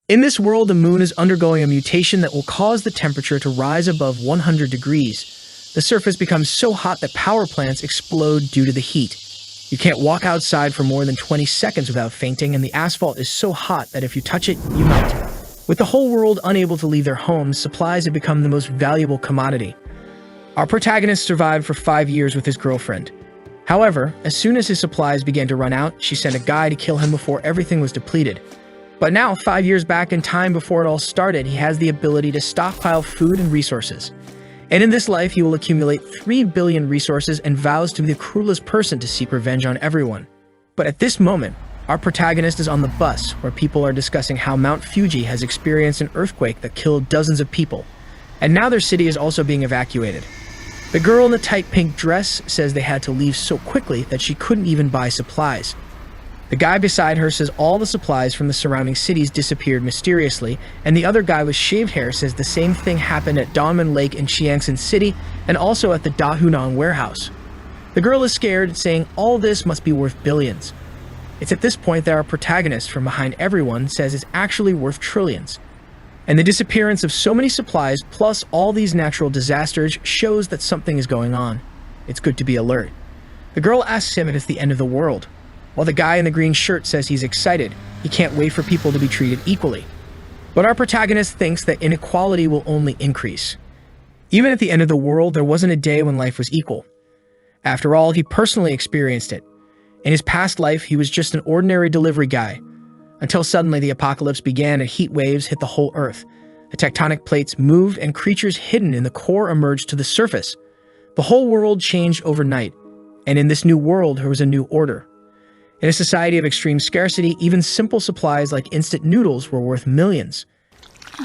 In this world, the moon is undergoing a mutation that will cause the temperature to rise above 100 degrees. The surface becomes so hot that power plants explode due to the heat. You can't walk outside for more than 20 seconds without fainting, and the asphalt is so hot that if you touch it, you melt. With the whole world unable to leave their homes, supplies have become the most valuable commodity. Our protagonist survived for 5 years with his girlfriend. However, as soon as his supplies began to run out, she sent a guy to kill him before everything was depleted. But now, 5 years back in time before it all started, he has the ability to stockpile food and resources. And in this life, he will accumulate 3 billion resources and vows to be the cruelest person to seek revenge on everyone. But at this moment, our protagonist is on the bus where people are discussing how Mount Fuji has experienced an earthquake that killed dozens of people. And now their city is also being evacuated. The girl in the tight pink dress says they had to leave so quickly that she couldn't even buy supplies. The guy beside her says all the supplies from the surrounding cities disappeared mysteriously, and the other guy with shaved hair says the same thing happened at Donman Lake in Chiangsaen City and also at the Dahunan warehouse. The girl is scared, saying all this must be worth billions. It's at this point that our protagonist from behind everyone says it's actually worth trillions. And the disappearance of so many supplies plus all these natural disasters shows that something is going on. It's good to be alert. The girl asks him if it's the end of the world, while the guy in the green shirt says he's excited. He can't wait for people to be treated equally. But our protagonist thinks that inequality will only increase. Even at the end of the world, there wasn't a day when life was equal. After all, he personally experienced it. In his past life, he was just an ordinary delivery guy, until suddenly the apocalypse began and heat waves hit the whole earth. The tectonic plates moved and creatures hidden in the core emerged to the surface. The whole world changed overnight, and in this new world, there was a new order. In a society of extreme scarcity, even simple supplies like instant noodles were worth millions,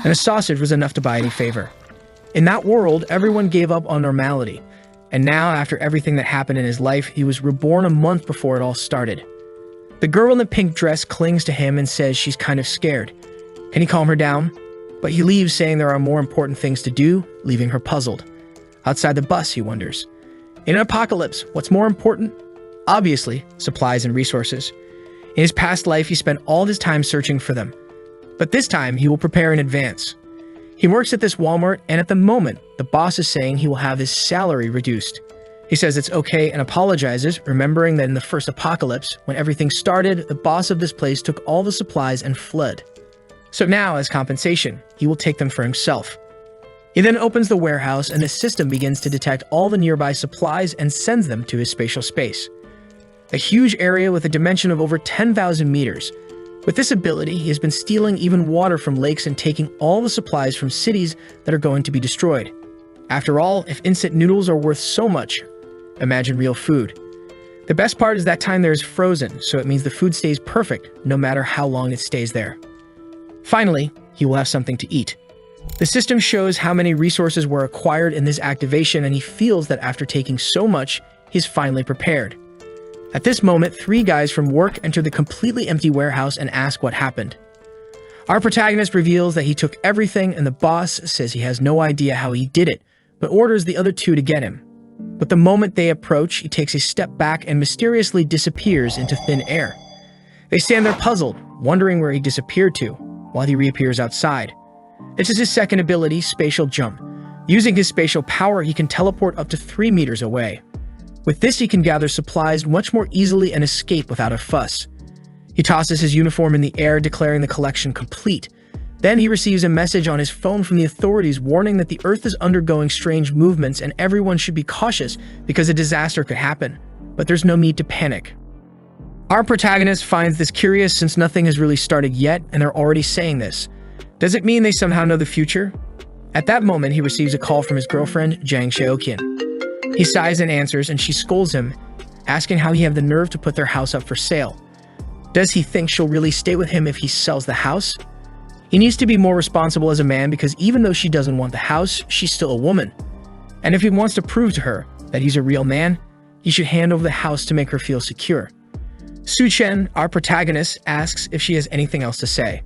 and a sausage was enough to buy any favor. In that world, everyone gave up on normality, and now, after everything that happened in his life, he was reborn a month before it all started. The girl in the pink dress clings to him and says she's kind of scared. Can he calm her down? But he leaves, saying there are more important things to do, leaving her puzzled. Outside the bus, he wonders. In an apocalypse, what's more important? Obviously, supplies and resources. In his past life, he spent all his time searching for them. But this time, he will prepare in advance. He works at this Walmart, and at the moment, the boss is saying he will have his salary reduced. He says it's okay and apologizes, remembering that in the first apocalypse, when everything started, the boss of this place took all the supplies and fled. So now, as compensation, he will take them for himself. He then opens the warehouse, and the system begins to detect all the nearby supplies and sends them to his spatial space. A huge area with a dimension of over 10,000 meters. With this ability, he has been stealing even water from lakes and taking all the supplies from cities that are going to be destroyed. After all, if instant noodles are worth so much, imagine real food. The best part is that time there is frozen, so it means the food stays perfect no matter how long it stays there. Finally, he will have something to eat. The system shows how many resources were acquired in this activation, and he feels that after taking so much, he's finally prepared. At this moment, 3 guys from work enter the completely empty warehouse and ask what happened. Our protagonist reveals that he took everything, and the boss says he has no idea how he did it, but orders the other 2 to get him. But the moment they approach, he takes a step back and mysteriously disappears into thin air. They stand there puzzled, wondering where he disappeared to, while he reappears outside. This is his second ability, spatial jump. Using his spatial power, he can teleport up to 3 meters away. With this, he can gather supplies much more easily and escape without a fuss. He tosses his uniform in the air, declaring the collection complete. Then he receives a message on his phone from the authorities warning that the Earth is undergoing strange movements and everyone should be cautious because a disaster could happen. But there's no need to panic. Our protagonist finds this curious since nothing has really started yet and they're already saying this. Does it mean they somehow know the future? At that moment, he receives a call from his girlfriend, Jang Seokin. He sighs and answers, and she scolds him, asking how he had the nerve to put their house up for sale. Does he think she'll really stay with him if he sells the house? He needs to be more responsible as a man because even though she doesn't want the house, she's still a woman. And if he wants to prove to her that he's a real man, he should hand over the house to make her feel secure. Su-chen, our protagonist, asks if she has anything else to say.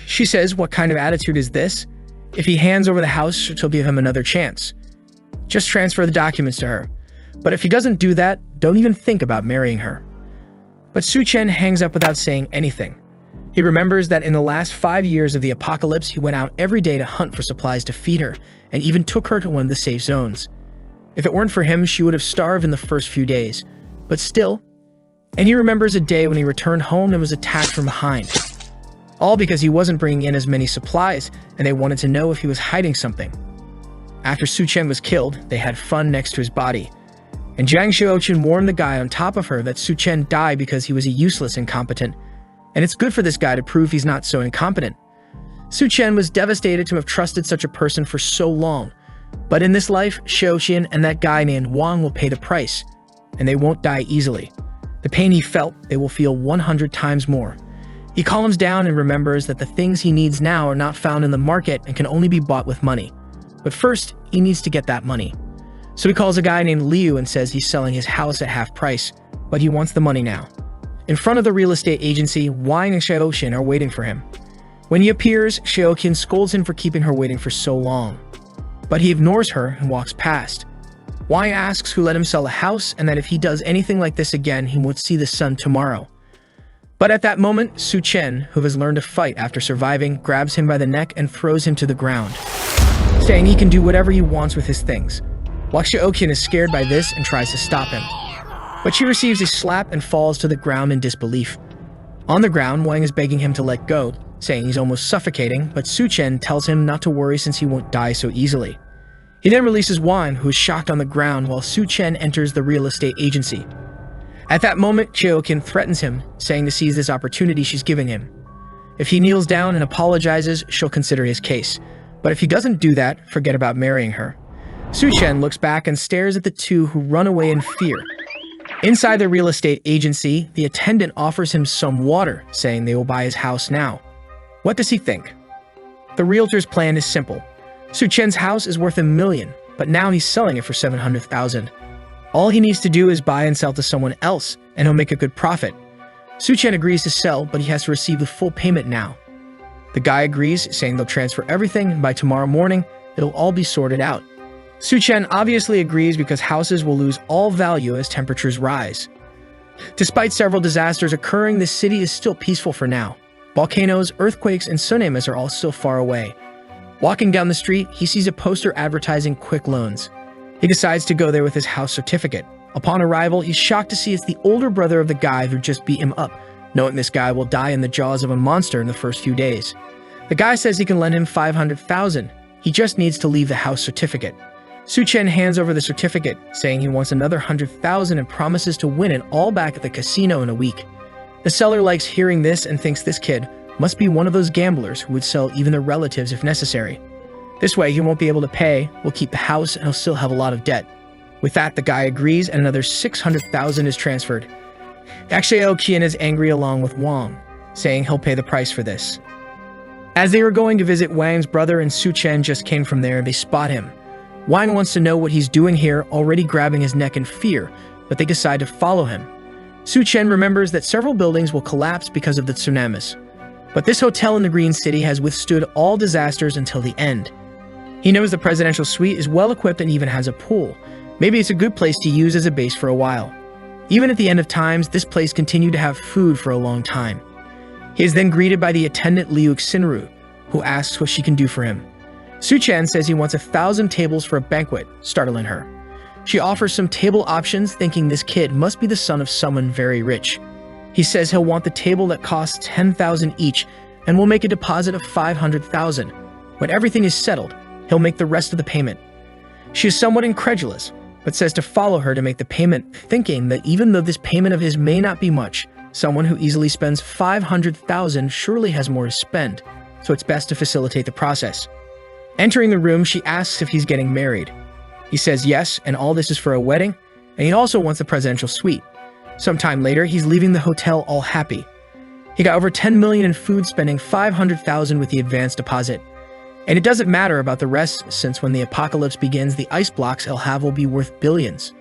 She says, what kind of attitude is this? If he hands over the house, she'll give him another chance. Just transfer the documents to her. But if he doesn't do that, don't even think about marrying her. But Su-chen hangs up without saying anything. He remembers that in the last 5 years of the apocalypse, he went out every day to hunt for supplies to feed her, and even took her to one of the safe zones. If it weren't for him, she would have starved in the first few days. But still, and he remembers a day when he returned home and was attacked from behind. All because he wasn't bringing in as many supplies, and they wanted to know if he was hiding something. After Su-chen was killed, they had fun next to his body. And Jang Shio-chin warned the guy on top of her that Su-chen died because he was a useless incompetent. And it's good for this guy to prove he's not so incompetent. Su-chen was devastated to have trusted such a person for so long. But in this life, Shio-chin and that guy named Wang will pay the price. And they won't die easily. The pain he felt, they will feel 100 times more. He calms down and remembers that the things he needs now are not found in the market and can only be bought with money. But first, he needs to get that money. So he calls a guy named Liu and says he's selling his house at half price, but he wants the money now. In front of the real estate agency, Wang and Shio-chin are waiting for him. When he appears, Shio-chin scolds him for keeping her waiting for so long. But he ignores her and walks past. Wang asks who let him sell a house and that if he does anything like this again, he won't see the sun tomorrow. But at that moment, Su-chen, who has learned to fight after surviving, grabs him by the neck and throws him to the ground, saying he can do whatever he wants with his things. While Shio-chin is scared by this and tries to stop him. But she receives a slap and falls to the ground in disbelief. On the ground, Wang is begging him to let go, saying he's almost suffocating, but Su-chen tells him not to worry since he won't die so easily. He then releases Wang, who is shocked on the ground, while Su-chen enters the real estate agency. At that moment, Shio-chin threatens him, saying to seize this opportunity she's giving him. If he kneels down and apologizes, she'll consider his case. But if he doesn't do that, forget about marrying her. Su-chen looks back and stares at the two who run away in fear. Inside the real estate agency, the attendant offers him some water, saying they will buy his house now. What does he think? The realtor's plan is simple. Su-chen's house is worth $1 million, but now he's selling it for $700,000. All he needs to do is buy and sell to someone else, and he'll make a good profit. Su-chen agrees to sell, but he has to receive the full payment now. The guy agrees, saying they'll transfer everything, and by tomorrow morning, it'll all be sorted out. Su-chen obviously agrees because houses will lose all value as temperatures rise. Despite several disasters occurring, the city is still peaceful for now. Volcanoes, earthquakes, and tsunamis are all still far away. Walking down the street, he sees a poster advertising quick loans. He decides to go there with his house certificate. Upon arrival, he's shocked to see it's the older brother of the guy who just beat him up, knowing this guy will die in the jaws of a monster in the first few days. The guy says he can lend him $500,000. He just needs to leave the house certificate. Su-chen hands over the certificate, saying he wants another $100,000 and promises to win it all back at the casino in a week. The seller likes hearing this and thinks this kid must be one of those gamblers who would sell even their relatives if necessary. This way, he won't be able to pay, will keep the house, and he'll still have a lot of debt. With that, the guy agrees, and another $600,000 is transferred. Shio-chin is angry along with Wang, saying he'll pay the price for this. As they were going to visit Wang's brother and Su-chen just came from there, they spot him. Wang wants to know what he's doing here, already grabbing his neck in fear, but they decide to follow him. Su-chen remembers that several buildings will collapse because of the tsunamis. But this hotel in the Green City has withstood all disasters until the end. He knows the presidential suite is well equipped and even has a pool. Maybe it's a good place to use as a base for a while. Even at the end of times, this place continued to have food for a long time. He is then greeted by the attendant Liu Xinru, who asks what she can do for him. Su-chen says he wants 1,000 tables for a banquet, startling her. She offers some table options, thinking this kid must be the son of someone very rich. He says he'll want the table that costs $10,000 each and will make a deposit of $500,000. When everything is settled, he'll make the rest of the payment. She is somewhat incredulous, but says to follow her to make the payment, thinking that even though this payment of his may not be much, someone who easily spends $500,000 surely has more to spend, so it's best to facilitate the process. Entering the room, she asks if he's getting married. He says yes, and all this is for a wedding, and he also wants the presidential suite. Sometime later, he's leaving the hotel all happy. He got over $10 million in food, spending $500,000 with the advance deposit. And it doesn't matter about the rest, since when the apocalypse begins, the ice blocks he'll have will be worth billions.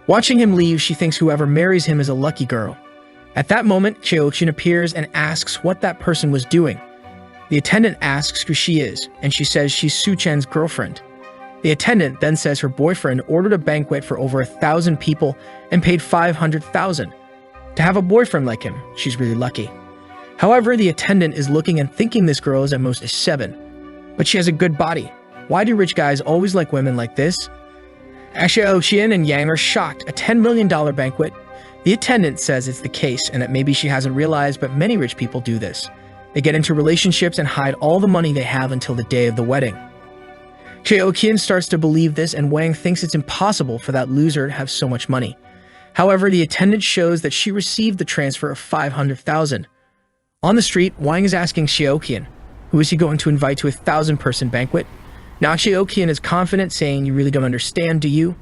Watching him leave, she thinks whoever marries him is a lucky girl. At that moment, Shio-chin appears and asks what that person was doing. The attendant asks who she is, and she says she's Su-chen's girlfriend. The attendant then says her boyfriend ordered a banquet for over 1,000 people and paid $500,000. To have a boyfriend like him, she's really lucky. However, the attendant is looking and thinking this girl is at most a 7. But she has a good body. Why do rich guys always like women like this? Xiaoqian and Yang are shocked. A $10 million banquet. The attendant says it's the case and that maybe she hasn't realized, but many rich people do this. They get into relationships and hide all the money they have until the day of the wedding. Xiaoqian starts to believe this, and Wang thinks it's impossible for that loser to have so much money. However, the attendant shows that she received the transfer of 500,000. On the street, Wang is asking Xiaoqian, who is he going to invite to a 1,000-person banquet? Now Xiaoqian is confident, saying, "You really don't understand, do you?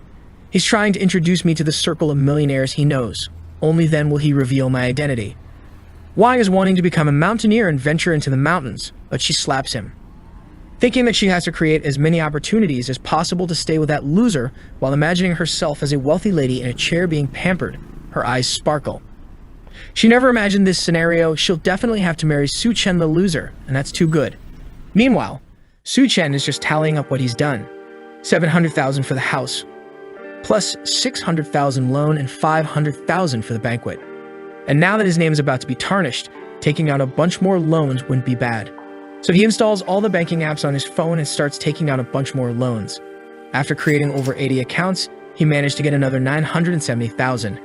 He's trying to introduce me to the circle of millionaires he knows. Only then will he reveal my identity." Wang is wanting to become a mountaineer and venture into the mountains, but she slaps him. Thinking that she has to create as many opportunities as possible to stay with that loser while imagining herself as a wealthy lady in a chair being pampered, her eyes sparkle. She never imagined this scenario. She'll definitely have to marry Su Chen the loser, and that's too good. Meanwhile, Su Chen is just tallying up what he's done. 700,000 for the house, plus 600,000 loan and 500,000 for the banquet. And now that his name is about to be tarnished, taking out a bunch more loans wouldn't be bad. So he installs all the banking apps on his phone and starts taking out a bunch more loans. After creating over 80 accounts, he managed to get another 970,000.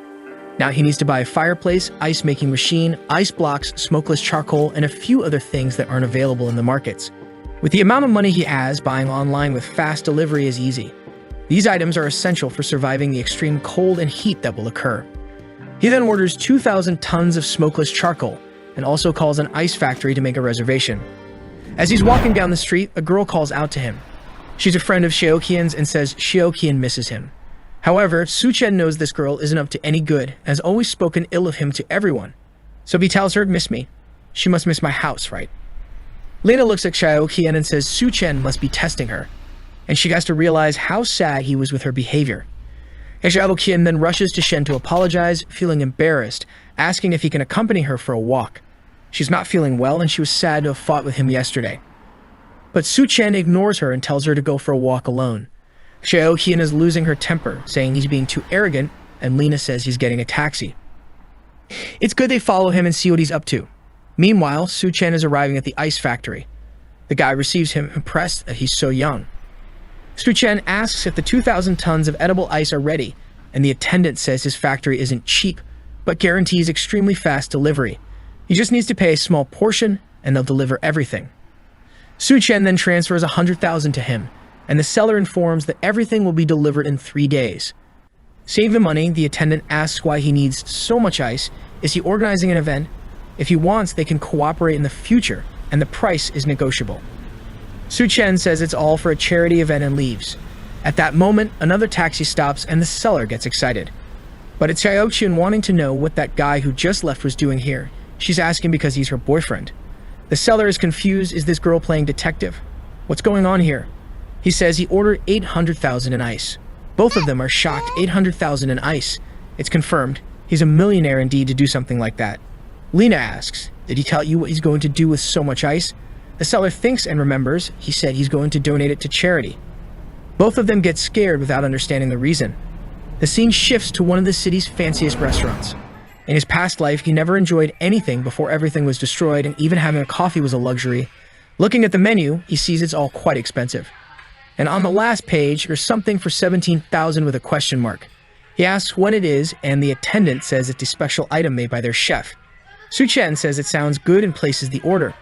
Now he needs to buy a fireplace, ice-making machine, ice blocks, smokeless charcoal, and a few other things that aren't available in the markets. With the amount of money he has, buying online with fast delivery is easy. These items are essential for surviving the extreme cold and heat that will occur. He then orders 2,000 tons of smokeless charcoal and also calls an ice factory to make a reservation. As he's walking down the street, a girl calls out to him. She's a friend of Xiaoqian's and says Xiaoqian misses him. However, Su Chen knows this girl isn't up to any good and has always spoken ill of him to everyone. So he tells her, "Miss me. She must miss my house, right?" Lena looks at Xiaoqian and says Su Chen must be testing her, and she has to realize how sad he was with her behavior. Xiaoqian then rushes to Shen to apologize, feeling embarrassed, asking if he can accompany her for a walk. She's not feeling well and she was sad to have fought with him yesterday. But Su Chen ignores her and tells her to go for a walk alone. Xiaoqian is losing her temper, saying he's being too arrogant, and Lena says he's getting a taxi. It's good they follow him and see what he's up to. Meanwhile, Su Chen is arriving at the ice factory. The guy receives him, impressed that he's so young. Su Chen asks if the 2,000 tons of edible ice are ready, and the attendant says his factory isn't cheap, but guarantees extremely fast delivery. He just needs to pay a small portion, and they'll deliver everything. Su Chen then transfers 100,000 to him, and the seller informs that everything will be delivered in 3 days. Save the money, the attendant asks why he needs so much ice. Is he organizing an event? If he wants, they can cooperate in the future, and the price is negotiable. Su Chen says it's all for a charity event and leaves. At that moment, another taxi stops and the seller gets excited. But it's Xiaoqian wanting to know what that guy who just left was doing here. She's asking because he's her boyfriend. The seller is confused. Is this girl playing detective? What's going on here? He says he ordered 800,000 in ice. Both of them are shocked. 800,000 in ice. It's confirmed. He's a millionaire indeed to do something like that. Lena asks, did he tell you what he's going to do with so much ice? The seller thinks and remembers. He said he's going to donate it to charity. Both of them get scared without understanding the reason. The scene shifts to one of the city's fanciest restaurants. In his past life, he never enjoyed anything before everything was destroyed, and even having a coffee was a luxury. Looking at the menu, he sees it's all quite expensive. And on the last page, there's something for 17,000 with a question mark. He asks what it is, and the attendant says it's a special item made by their chef. Su Chen says it sounds good and places the order.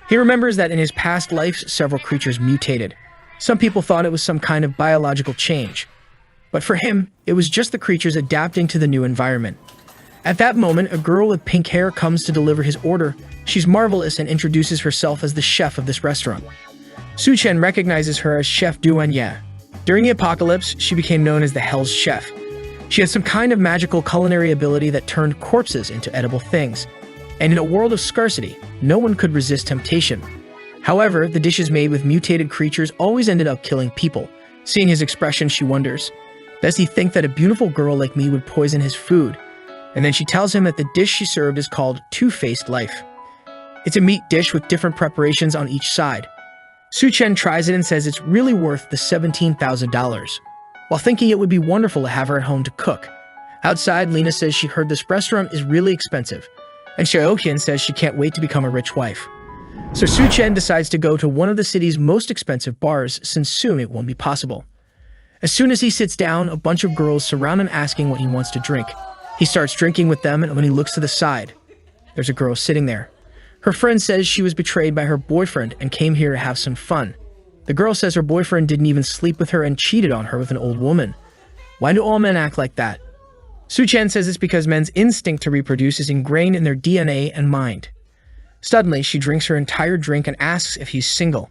He remembers that in his past lives, several creatures mutated. Some people thought it was some kind of biological change. But for him, it was just the creatures adapting to the new environment. At that moment, a girl with pink hair comes to deliver his order. She's marvelous and introduces herself as the chef of this restaurant. Su Chen recognizes her as Chef Duanye. During the apocalypse, she became known as the Hell's Chef. She had some kind of magical culinary ability that turned corpses into edible things. And in a world of scarcity, no one could resist temptation. However, the dishes made with mutated creatures always ended up killing people. Seeing his expression, she wonders, does he think that a beautiful girl like me would poison his food? And then she tells him that the dish she served is called Two-Faced Life. It's a meat dish with different preparations on each side. Su Chen tries it and says it's really worth the $17,000, while thinking it would be wonderful to have her at home to cook. Outside, Lena says she heard this restaurant is really expensive. and Xiaoqian says she can't wait to become a rich wife. So Su Chen decides to go to one of the city's most expensive bars since soon it won't be possible. As soon as he sits down, a bunch of girls surround him asking what he wants to drink. He starts drinking with them, and when he looks to the side, there's a girl sitting there. Her friend says she was betrayed by her boyfriend and came here to have some fun. The girl says her boyfriend didn't even sleep with her and cheated on her with an old woman. Why do all men act like that? Su Chen says it's because men's instinct to reproduce is ingrained in their DNA and mind. Suddenly, she drinks her entire drink and asks if he's single.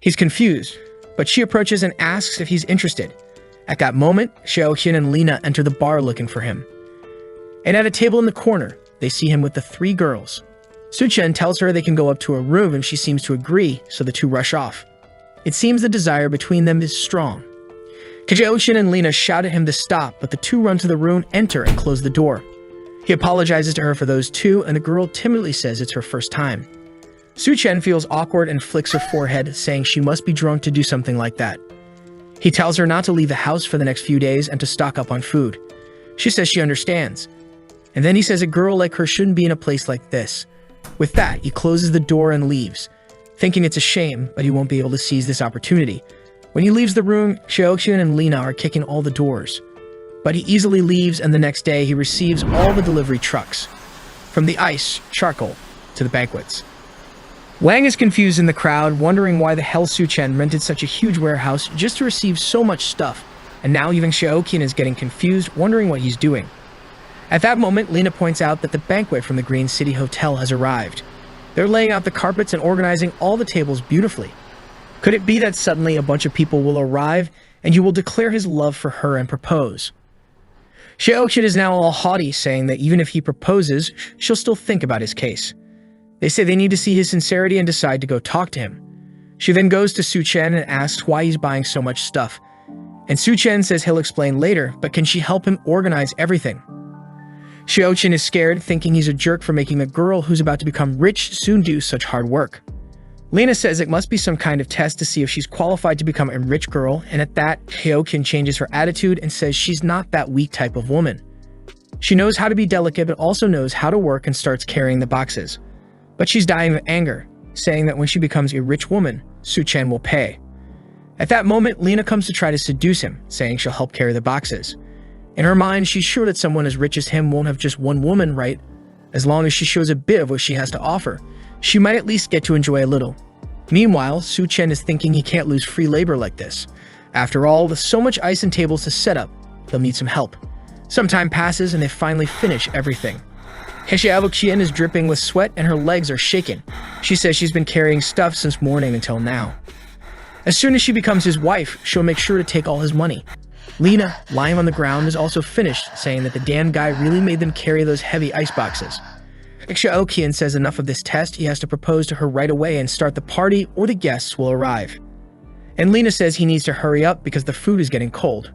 He's confused, but she approaches and asks if he's interested. At that moment, Xiaoqian and Lina enter the bar looking for him. And at a table in the corner, they see him with the 3 girls. Su Chen tells her they can go up to a room and she seems to agree, so the 2 rush off. It seems the desire between them is strong. Xiaoqian and Lina shout at him to stop, but the 2 run to the room, enter, and close the door. He apologizes to her for those 2, and the girl timidly says it's her first time. Su Chen feels awkward and flicks her forehead, saying she must be drunk to do something like that. He tells her not to leave the house for the next few days and to stock up on food. She says she understands. And then he says a girl like her shouldn't be in a place like this. With that, he closes the door and leaves, thinking it's a shame, but he won't be able to seize this opportunity. When he leaves the room, Xiaoqian and Lina are kicking all the doors. But he easily leaves, and the next day he receives all the delivery trucks, from the ice, charcoal, to the banquets. Wang is confused in the crowd, wondering why the hell Su Chen rented such a huge warehouse just to receive so much stuff, and now even Xiaoqian is getting confused, wondering what he's doing. At that moment, Lina points out that the banquet from the Green City Hotel has arrived. They're laying out the carpets and organizing all the tables beautifully. Could it be that suddenly a bunch of people will arrive and you will declare his love for her and propose? Xiaoqian is now all haughty, saying that even if he proposes, she'll still think about his case. They say they need to see his sincerity and decide to go talk to him. She then goes to Su Chen and asks why he's buying so much stuff. And Su Chen says he'll explain later, but can she help him organize everything? Xiaoqian is scared, thinking he's a jerk for making the girl who's about to become rich soon do such hard work. Lina says it must be some kind of test to see if she's qualified to become a rich girl, and at that, Xiaoqian changes her attitude and says she's not that weak type of woman. She knows how to be delicate, but also knows how to work and starts carrying the boxes. But she's dying of anger, saying that when she becomes a rich woman, Su Chen will pay. At that moment, Lina comes to try to seduce him, saying she'll help carry the boxes. In her mind, she's sure that someone as rich as him won't have just one woman, right? As long as she shows a bit of what she has to offer, she might at least get to enjoy a little. Meanwhile, Su Chen is thinking he can't lose free labor like this. After all, with so much ice and tables to set up, they'll need some help. Some time passes and they finally finish everything. Xiaoqian is dripping with sweat and her legs are shaking. She says she's been carrying stuff since morning until now. As soon as she becomes his wife, she'll make sure to take all his money. Lina, lying on the ground, is also finished, saying that the damn guy really made them carry those heavy ice boxes. Xiaoqian says enough of this test, he has to propose to her right away and start the party or the guests will arrive. And Lina says he needs to hurry up because the food is getting cold.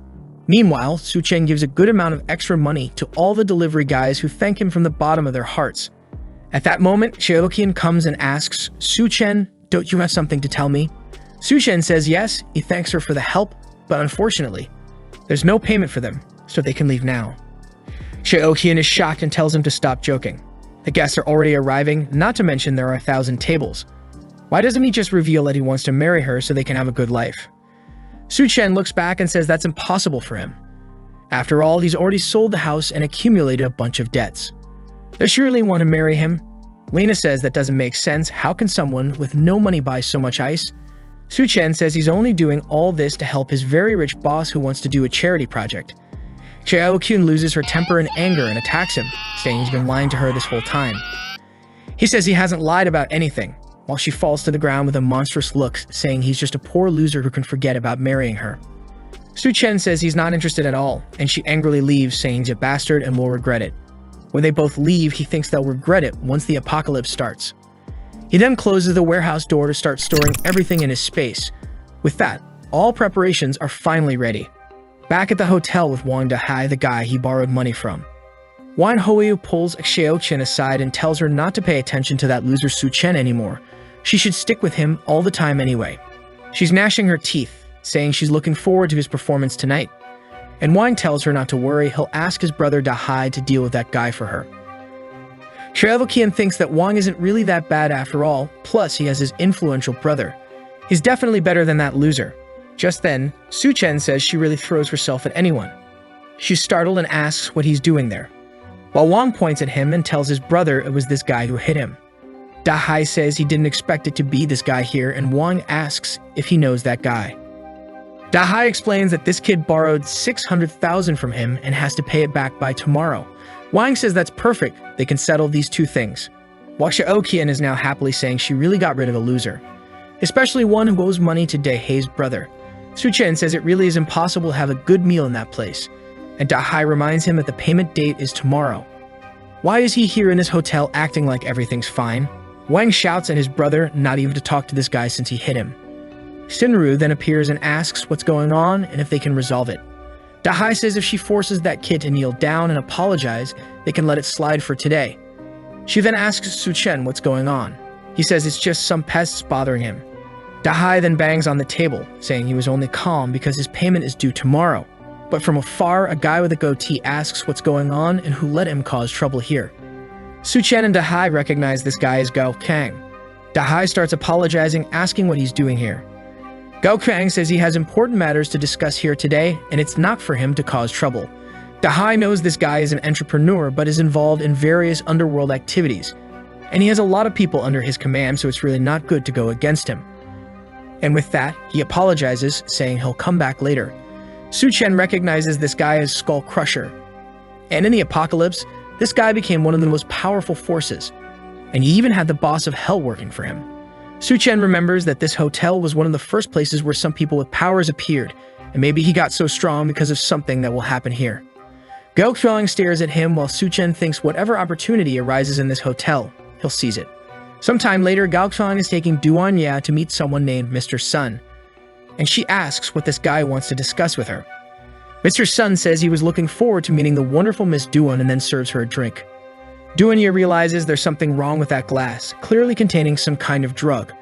Meanwhile, Su Chen gives a good amount of extra money to all the delivery guys who thank him from the bottom of their hearts. At that moment, Xiaoqian comes and asks, Su Chen, don't you have something to tell me? Su Chen says yes, he thanks her for the help, but unfortunately, there's no payment for them, so they can leave now. Xiaoqian is shocked and tells him to stop joking. The guests are already arriving, not to mention there are 1,000 tables. Why doesn't he just reveal that he wants to marry her so they can have a good life? Su Chen looks back and says that's impossible for him. After all, he's already sold the house and accumulated a bunch of debts. Does she really want to marry him? Lina says that doesn't make sense. How can someone with no money buy so much ice? Su Chen says he's only doing all this to help his very rich boss who wants to do a charity project. Xiaoqian loses her temper and anger and attacks him, saying he's been lying to her this whole time. He says he hasn't lied about anything, while she falls to the ground with a monstrous look, saying he's just a poor loser who can forget about marrying her. Su Chen says he's not interested at all, and she angrily leaves, saying he's a bastard and will regret it. When they both leave, he thinks they'll regret it once the apocalypse starts. He then closes the warehouse door to start storing everything in his space. With that, all preparations are finally ready. Back at the hotel with Wang DeHai, the guy he borrowed money from. Wan Hoyu pulls Xiaoqian aside and tells her not to pay attention to that loser Su Chen anymore. She should stick with him all the time anyway. She's gnashing her teeth, saying she's looking forward to his performance tonight. And Wang tells her not to worry, he'll ask his brother DeHai to deal with that guy for her. Qian thinks that Wang isn't really that bad after all, plus he has his influential brother. He's definitely better than that loser. Just then, Suchen says she really throws herself at anyone. She's startled and asks what he's doing there, while Wang points at him and tells his brother it was this guy who hit him. DEHYDRATED says he didn't expect it to be this guy here, and Wang asks if he knows that guy. DEHYDRATED explains that this kid borrowed 600,000 from him and has to pay it back by tomorrow. Wang says that's perfect, they can settle these two things. While Qian is now happily saying she really got rid of a loser, especially one who owes money to DEHYDRATED's brother. Suchen says it really is impossible to have a good meal in that place, and DEHYDRATED reminds him that the payment date is tomorrow. Why is he here in this hotel acting like everything's fine? Wang shouts at his brother not even to talk to this guy since he hit him. Sinru then appears and asks what's going on and if they can resolve it. DEHYDRATED says if she forces that kid to kneel down and apologize, they can let it slide for today. She then asks Suchen what's going on. He says it's just some pests bothering him. DEHYDRATED then bangs on the table, saying he was only calm because his payment is due tomorrow. But from afar, a guy with a goatee asks what's going on and who let him cause trouble here. Suchen and DEHYDRATED recognize this guy as Gao Kang. DEHYDRATED starts apologizing, asking what he's doing here. Gao Kang says he has important matters to discuss here today, and it's not for him to cause trouble. DEHYDRATED knows this guy is an entrepreneur, but is involved in various underworld activities, and he has a lot of people under his command, so it's really not good to go against him. And with that, he apologizes, saying he'll come back later. Suchen recognizes this guy as Skull Crusher. And in the apocalypse, this guy became one of the most powerful forces, and he even had the boss of Hell working for him. Suchen remembers that this hotel was one of the first places where some people with powers appeared, and maybe he got so strong because of something that will happen here. Gao Qiang stares at him while Suchen thinks whatever opportunity arises in this hotel, he'll seize it. Sometime later, Gao Qiang is taking Duan Ya to meet someone named Mr. Sun, and she asks what this guy wants to discuss with her. Mr. Sun says he was looking forward to meeting the wonderful Miss Duan and then serves her a drink. Duan Ya realizes there's something wrong with that glass, clearly containing some kind of drug.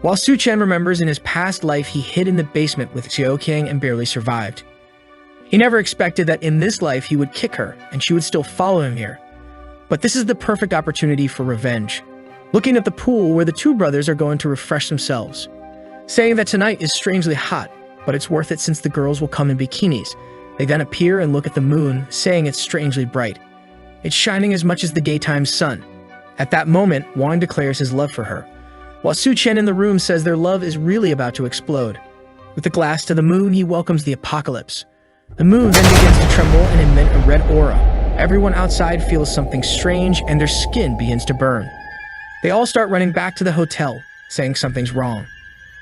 While Suchen remembers in his past life he hid in the basement with Xiao King and barely survived. He never expected that in this life he would kick her and she would still follow him here. But this is the perfect opportunity for revenge. Looking at the pool where the two brothers are going to refresh themselves, saying that tonight is strangely hot, but it's worth it since the girls will come in bikinis. They then appear and look at the moon, saying it's strangely bright. It's shining as much as the daytime sun. At that moment, Wang declares his love for her, while Suchen in the room says their love is really about to explode. With the glass to the moon, he welcomes the apocalypse. The moon then begins to tremble and emit a red aura. Everyone outside feels something strange and their skin begins to burn. They all start running back to the hotel, saying something's wrong.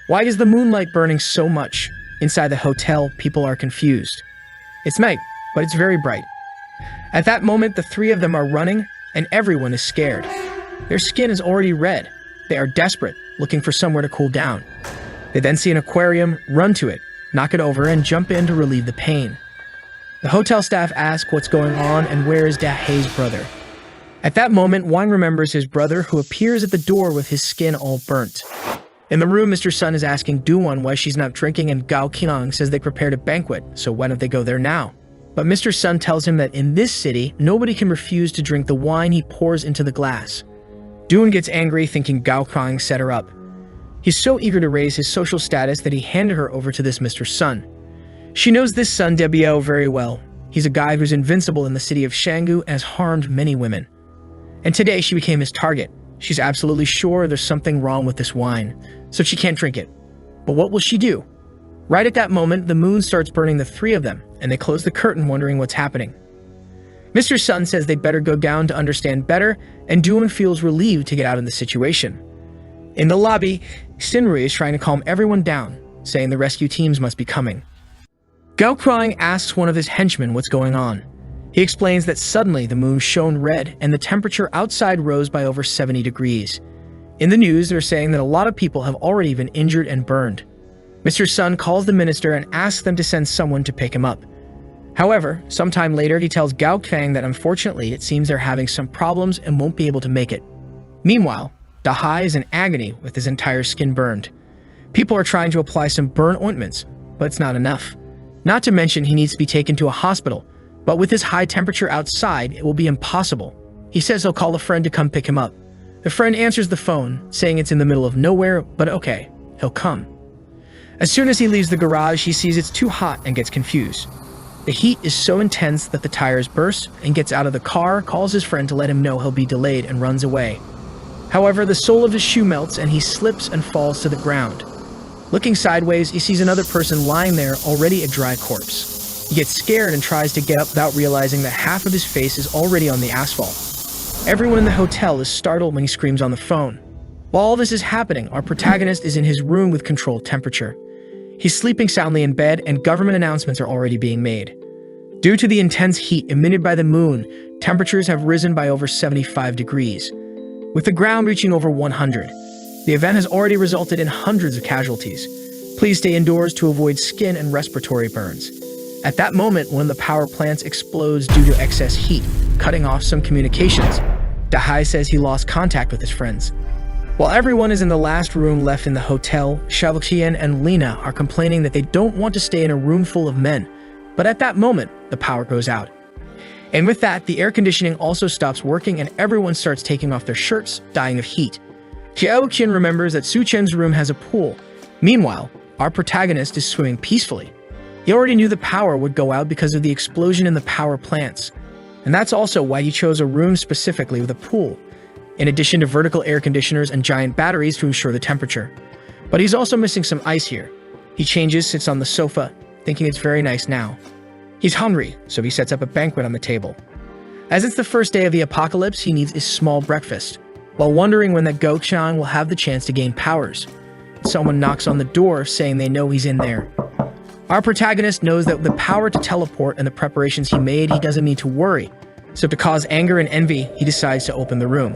Why is the moonlight burning so much? Inside the hotel, people are confused. It's night, but it's very bright. At that moment, the three of them are running, and everyone is scared. Their skin is already red. They are desperate, looking for somewhere to cool down. They then see an aquarium, run to it, knock it over, and jump in to relieve the pain. The hotel staff ask what's going on and where is DEHYDRATED's brother. At that moment, Wang remembers his brother, who appears at the door with his skin all burnt. In the room, Mr. Sun is asking Duan why she's not drinking, and Gao Qiang says they prepared a banquet, so why don't they go there now? But Mr. Sun tells him that in this city, nobody can refuse to drink the wine he pours into the glass. Duan gets angry, thinking Gao Qiang set her up. He's so eager to raise his social status that he handed her over to this Mr. Sun. She knows this Sun Debiao very well. He's a guy who's invincible in the city of Shangu and has harmed many women. And today she became his target. She's absolutely sure there's something wrong with this wine, so she can't drink it. But what will she do? Right at that moment, the moon starts burning the three of them, and they close the curtain wondering what's happening. Mr. Sun says they'd better go down to understand better, and Duan feels relieved to get out of the situation. In the lobby, Sinrui is trying to calm everyone down, saying the rescue teams must be coming. Gao Qiang asks one of his henchmen what's going on. He explains that suddenly the moon shone red and the temperature outside rose by over 70 degrees. In the news, they're saying that a lot of people have already been injured and burned. Mr. Sun calls the minister and asks them to send someone to pick him up. However, sometime later, he tells Gao Qiang that unfortunately it seems they're having some problems and won't be able to make it. Meanwhile, DEHYDRATED is in agony with his entire skin burned. People are trying to apply some burn ointments, but it's not enough. Not to mention he needs to be taken to a hospital, but with his high temperature outside, it will be impossible. He says he'll call a friend to come pick him up. The friend answers the phone, saying it's in the middle of nowhere, but okay, he'll come. As soon as he leaves the garage, he sees it's too hot and gets confused. The heat is so intense that the tires burst, and gets out of the car, calls his friend to let him know he'll be delayed, and runs away. However, the sole of his shoe melts and he slips and falls to the ground. Looking sideways, he sees another person lying there, already a dry corpse. He gets scared and tries to get up without realizing that half of his face is already on the asphalt. Everyone in the hotel is startled when he screams on the phone. While all this is happening, our protagonist is in his room with controlled temperature. He's sleeping soundly in bed, and government announcements are already being made. Due to the intense heat emitted by the moon, temperatures have risen by over 75 degrees, with the ground reaching over 100. The event has already resulted in hundreds of casualties. Please stay indoors to avoid skin and respiratory burns. At that moment, one of the power plants explodes due to excess heat, cutting off some communications. DEHYDRATED says he lost contact with his friends. While everyone is in the last room left in the hotel, Shabuxian and Lena are complaining that they don't want to stay in a room full of men. But at that moment, the power goes out. And with that, the air conditioning also stops working and everyone starts taking off their shirts, dying of heat. Xiaoqian remembers that Su Chen's room has a pool. Meanwhile, our protagonist is swimming peacefully. He already knew the power would go out because of the explosion in the power plants. And that's also why he chose a room specifically with a pool, in addition to vertical air conditioners and giant batteries to ensure the temperature. But he's also missing some ice here. He changes, sits on the sofa, thinking it's very nice now. He's hungry, so he sets up a banquet on the table. As it's the first day of the apocalypse, he needs a small breakfast, while wondering when that Gochang will have the chance to gain powers. Someone knocks on the door, saying they know he's in there. Our protagonist knows that with the power to teleport and the preparations he made, he doesn't need to worry. So to cause anger and envy, he decides to open the room.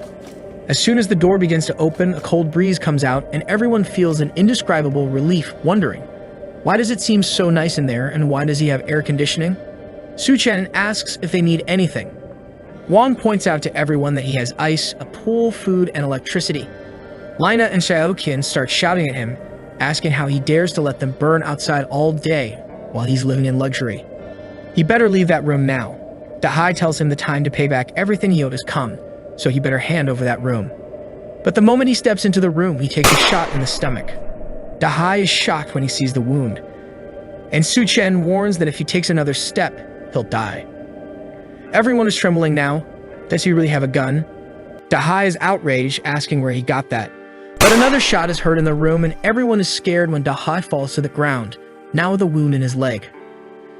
As soon as the door begins to open, a cold breeze comes out and everyone feels an indescribable relief, wondering, why does it seem so nice in there and why does he have air conditioning? Su Chen asks if they need anything. Wang points out to everyone that he has ice, a pool, food, and electricity. Lina and Xiaoqian start shouting at him, asking how he dares to let them burn outside all day while he's living in luxury. He better leave that room now. DEHYDRATED tells him the time to pay back everything he owed has come, so he better hand over that room. But the moment he steps into the room, he takes a shot in the stomach. DEHYDRATED is shocked when he sees the wound, and Su Chen warns that if he takes another step, he'll die. Everyone is trembling now. Does he really have a gun? DEHYDRATED is outraged, asking where he got that. But another shot is heard in the room, and everyone is scared when DEHYDRATED falls to the ground, now with a wound in his leg.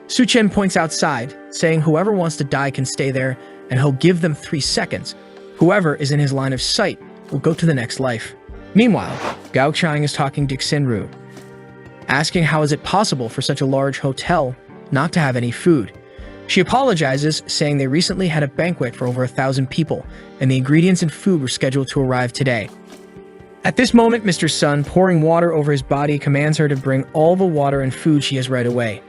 Su Chen points outside, saying whoever wants to die can stay there, and he'll give them 3 seconds. Whoever is in his line of sight will go to the next life. Meanwhile, Gao Chang is talking to Xinru, asking how is it possible for such a large hotel not to have any food. She apologizes, saying they recently had a banquet for over 1,000 people, and the ingredients and food were scheduled to arrive today. At this moment, Mr. Sun, pouring water over his body, commands her to bring all the water and food she has right away.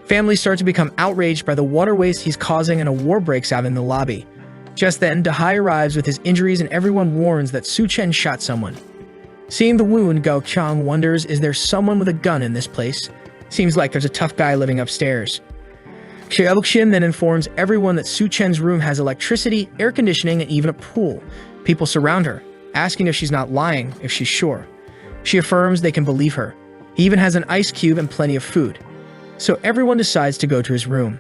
Families start to become outraged by the water waste he's causing, and a war breaks out in the lobby. Just then, DEHYDRATED arrives with his injuries and everyone warns that Su Chen shot someone. Seeing the wound, Gao Chang wonders, is there someone with a gun in this place? Seems like there's a tough guy living upstairs. Xiaoqian then informs everyone that Su Chen's room has electricity, air conditioning, and even a pool. People surround her, asking if she's not lying, if she's sure. She affirms they can believe her. He even has an ice cube and plenty of food. So everyone decides to go to his room.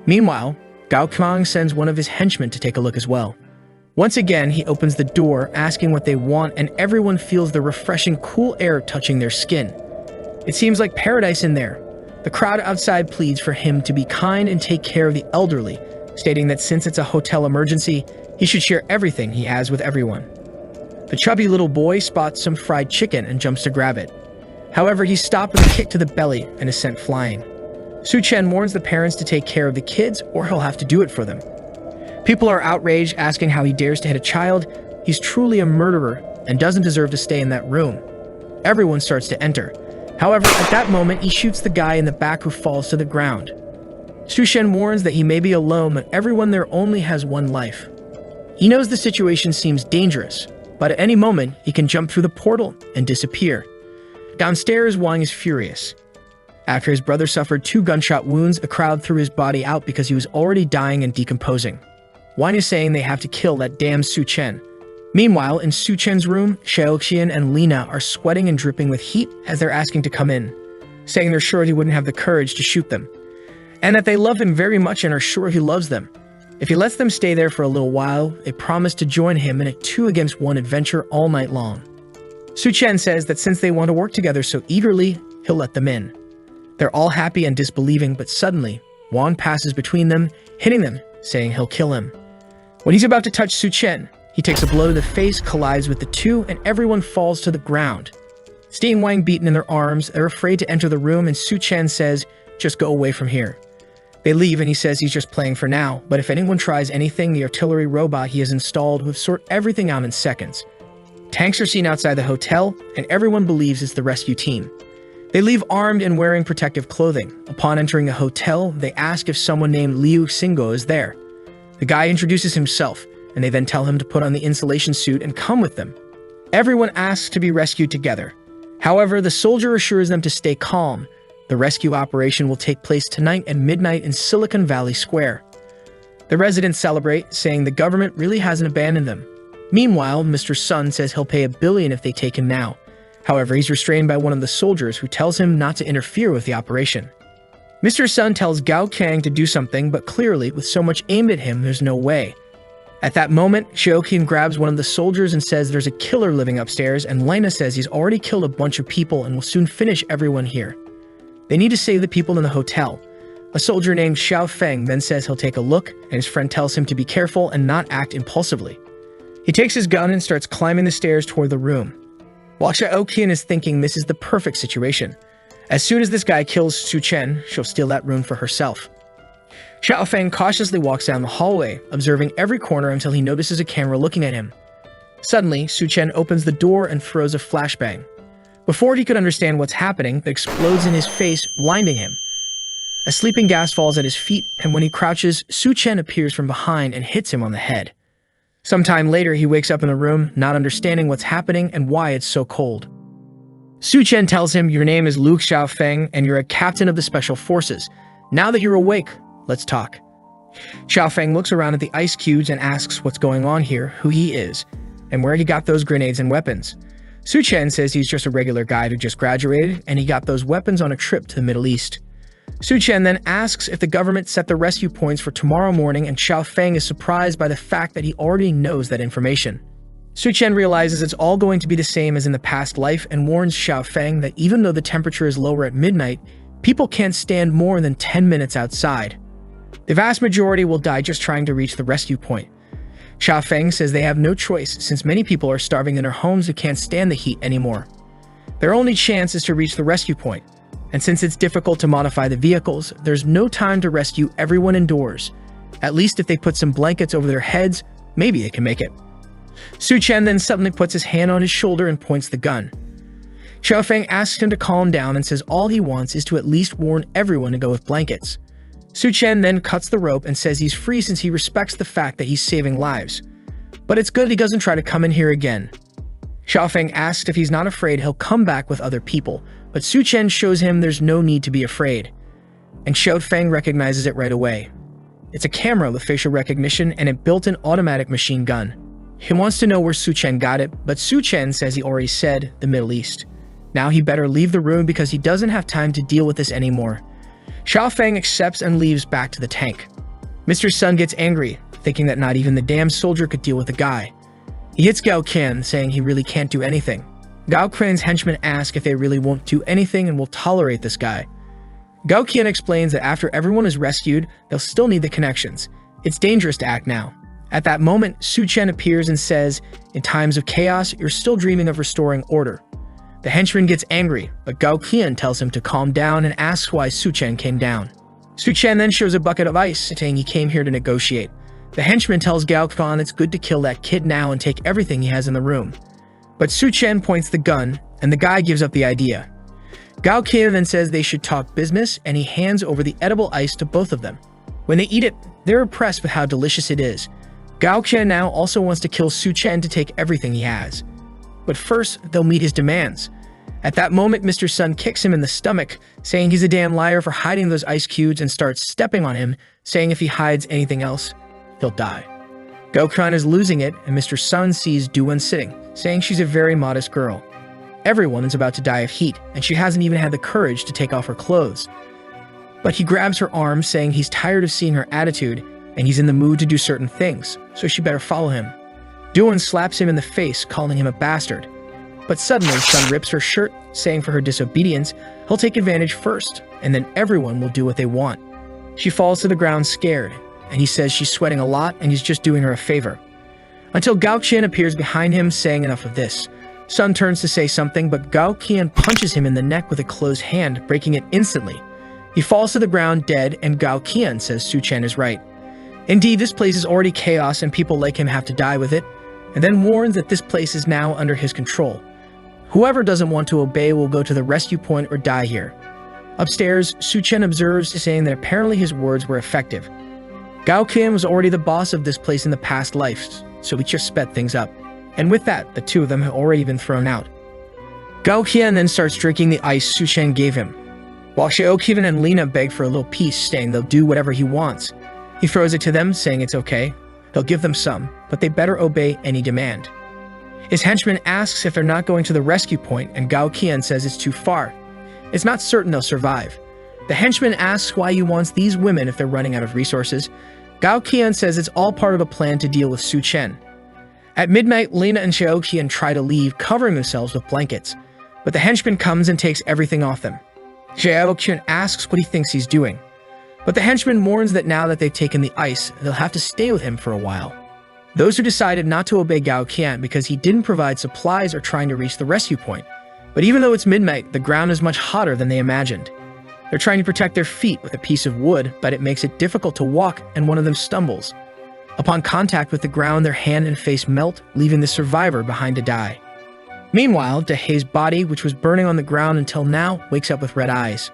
Meanwhile, Gao Chang sends one of his henchmen to take a look as well. Once again, he opens the door, asking what they want, and everyone feels the refreshing cool air touching their skin. It seems like paradise in there. The crowd outside pleads for him to be kind and take care of the elderly, stating that since it's a hotel emergency, he should share everything he has with everyone. The chubby little boy spots some fried chicken and jumps to grab it. However, he's stopped with a kick to the belly and is sent flying. Su Chen warns the parents to take care of the kids or he'll have to do it for them. People are outraged, asking how he dares to hit a child. He's truly a murderer and doesn't deserve to stay in that room. Everyone starts to enter. However, at that moment, he shoots the guy in the back who falls to the ground. Su Chen warns that he may be alone, but everyone there only has one life. He knows the situation seems dangerous, but at any moment, he can jump through the portal and disappear. Downstairs, Wang is furious. After his brother suffered 2 gunshot wounds, a crowd threw his body out because he was already dying and decomposing. whining saying they have to kill that damn Su Chen. Meanwhile, in Su Chen's room, Xiaoqian and Lina are sweating and dripping with heat as they're asking to come in, saying they're sure he wouldn't have the courage to shoot them, and that they love him very much and are sure he loves them. If he lets them stay there for a little while, they promise to join him in a 2-against-1 adventure all night long. Su Chen says that since they want to work together so eagerly, he'll let them in. They're all happy and disbelieving, but suddenly, Wang passes between them, hitting them, saying he'll kill him. When he's about to touch Su Chen, he takes a blow to the face, collides with the two, and everyone falls to the ground. Seeing Wang beaten in their arms, they're afraid to enter the room, and Su Chen says, "Just go away from here." They leave, and he says he's just playing for now, but if anyone tries anything, the artillery robot he has installed will sort everything out in seconds. Tanks are seen outside the hotel, and everyone believes it's the rescue team. They leave armed and wearing protective clothing. Upon entering the hotel, they ask if someone named Liu Xingguo is there. The guy introduces himself, and they then tell him to put on the insulation suit and come with them. Everyone asks to be rescued together. However, the soldier assures them to stay calm. The rescue operation will take place tonight at midnight in Silicon Valley Square. The residents celebrate, saying the government really hasn't abandoned them. Meanwhile, Mr. Sun says he'll pay $1 billion if they take him now. However, he's restrained by one of the soldiers who tells him not to interfere with the operation. Mr. Sun tells Gao Kang to do something, but clearly, with so much aimed at him, there's no way. At that moment, Xiaoqian grabs one of the soldiers and says there's a killer living upstairs, and Lina says he's already killed a bunch of people and will soon finish everyone here. They need to save the people in the hotel. A soldier named Xiao Feng then says he'll take a look, and his friend tells him to be careful and not act impulsively. He takes his gun and starts climbing the stairs toward the room. While Xiaoqian is thinking this is the perfect situation. As soon as this guy kills Su Chen, she'll steal that room for herself. Xiao Feng cautiously walks down the hallway, observing every corner until he notices a camera looking at him. Suddenly, Su Chen opens the door and throws a flashbang. Before he could understand what's happening, it explodes in his face, blinding him. A sleeping gas falls at his feet, and when he crouches, Su Chen appears from behind and hits him on the head. Sometime later, he wakes up in the room, not understanding what's happening and why it's so cold. Su Chen tells him, "Your name is Lu Xiaofeng, and you're a captain of the Special Forces. Now that you're awake, let's talk." Xiaofeng looks around at the ice cubes and asks what's going on here, who he is, and where he got those grenades and weapons. Su Chen says he's just a regular guy who just graduated, and he got those weapons on a trip to the Middle East. Su Chen then asks if the government set the rescue points for tomorrow morning, and Xiaofeng is surprised by the fact that he already knows that information. Su Chen realizes it's all going to be the same as in the past life and warns Xiaofeng that even though the temperature is lower at midnight, people can't stand more than 10 minutes outside. The vast majority will die just trying to reach the rescue point. Xiaofeng says they have no choice since many people are starving in their homes who can't stand the heat anymore. Their only chance is to reach the rescue point. And since it's difficult to modify the vehicles, there's no time to rescue everyone indoors. At least if they put some blankets over their heads, maybe they can make it. Su Chen then suddenly puts his hand on his shoulder and points the gun. Xiaofeng asks him to calm down and says all he wants is to at least warn everyone to go with blankets. Su Chen then cuts the rope and says he's free since he respects the fact that he's saving lives. But it's good he doesn't try to come in here again. Xiaofeng asks if he's not afraid he'll come back with other people, but Su Chen shows him there's no need to be afraid. And Xiaofeng recognizes it right away. It's a camera with facial recognition and a built-in automatic machine gun. He wants to know where Su Chen got it, but Su Chen says he already said the Middle East. Now he better leave the room because he doesn't have time to deal with this anymore. Xiaofeng accepts and leaves back to the tank. Mr. Sun gets angry, thinking that not even the damn soldier could deal with the guy. He hits Gao Qian, saying he really can't do anything. Gao Qian's henchmen ask if they really won't do anything and will tolerate this guy. Gao Qian explains that after everyone is rescued, they'll still need the connections. It's dangerous to act now. At that moment, Su Chen appears and says, "In times of chaos, you're still dreaming of restoring order." The henchman gets angry, but Gao Qian tells him to calm down and asks why Su Chen came down. Su Chen then shows a bucket of ice, saying he came here to negotiate. The henchman tells Gao Qian it's good to kill that kid now and take everything he has in the room. But Su Chen points the gun, and the guy gives up the idea. Gao Qian then says they should talk business, and he hands over the edible ice to both of them. When they eat it, they're impressed with how delicious it is. Gao Qian now also wants to kill Su Chen to take everything he has. But first, they'll meet his demands. At that moment, Mr. Sun kicks him in the stomach, saying he's a damn liar for hiding those ice cubes and starts stepping on him, saying if he hides anything else, he'll die. Gao-kun is losing it, and Mr. Sun sees Do-won sitting, saying she's a very modest girl. Everyone is about to die of heat, and she hasn't even had the courage to take off her clothes. But he grabs her arm, saying he's tired of seeing her attitude, and he's in the mood to do certain things, so she better follow him. Do-won slaps him in the face, calling him a bastard. But suddenly, Sun rips her shirt, saying for her disobedience, he'll take advantage first, and then everyone will do what they want. She falls to the ground scared, and he says she's sweating a lot and he's just doing her a favor. Until Gao-qian appears behind him, saying enough of this. Sun turns to say something, but Gao-qian punches him in the neck with a closed hand, breaking it instantly. He falls to the ground dead, and Gao-qian says Su-chen is right. Indeed, this place is already chaos and people like him have to die with it, and then warns that this place is now under his control. Whoever doesn't want to obey will go to the rescue point or die here. Upstairs, Su-chen observes, saying that apparently his words were effective. Gao-qian was already the boss of this place in the past life, so he just sped things up. And with that, the two of them had already been thrown out. Gao-qian then starts drinking the ice Su-chen gave him, while Xiaoqian and Lina beg for a little peace, saying they'll do whatever he wants. He throws it to them, saying it's okay. He'll give them some, but they better obey any demand. His henchman asks if they're not going to the rescue point, and Gao-qian says it's too far. It's not certain they'll survive. The henchman asks why he wants these women if they're running out of resources. Gao-qian says it's all part of a plan to deal with Su-chen. At midnight, Lina and Xiaoqian try to leave, covering themselves with blankets, but the henchman comes and takes everything off them. Xiaoqian asks what he thinks he's doing, but the henchman warns that now that they've taken the ice, they'll have to stay with him for a while. Those who decided not to obey Gao-qian because he didn't provide supplies are trying to reach the rescue point. But even though it's midnight, the ground is much hotter than they imagined. They're trying to protect their feet with a piece of wood, but it makes it difficult to walk, and one of them stumbles. Upon contact with the ground, their hand and face melt, leaving the survivor behind to die. Meanwhile, DeHe's body, which was burning on the ground until now, wakes up with red eyes.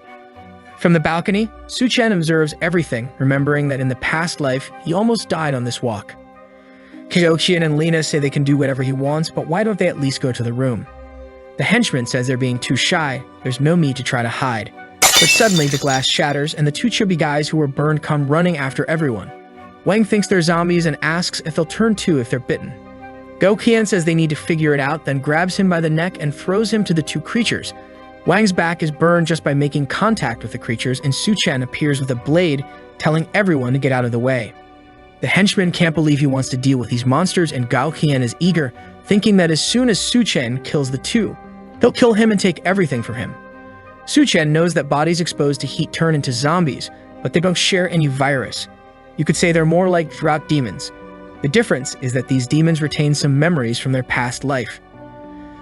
From the balcony, Su-chen observes everything, remembering that in the past life, he almost died on this walk. Xiaoqian and Lina say they can do whatever he wants, but why don't they at least go to the room? The henchman says they're being too shy, there's no need to try to hide. But suddenly the glass shatters, and the two chubby guys who were burned come running after everyone. Wang thinks they're zombies and asks if they'll turn too if they're bitten. Gao-qian says they need to figure it out, then grabs him by the neck and throws him to the two creatures. Wang's back is burned just by making contact with the creatures, and Su-chen appears with a blade, telling everyone to get out of the way. The henchman can't believe he wants to deal with these monsters, and Gao-qian is eager, thinking that as soon as Su-chen kills the two, he'll kill him and take everything from him. Su-chen knows that bodies exposed to heat turn into zombies, but they don't share any virus. You could say they're more like drought demons. The difference is that these demons retain some memories from their past life.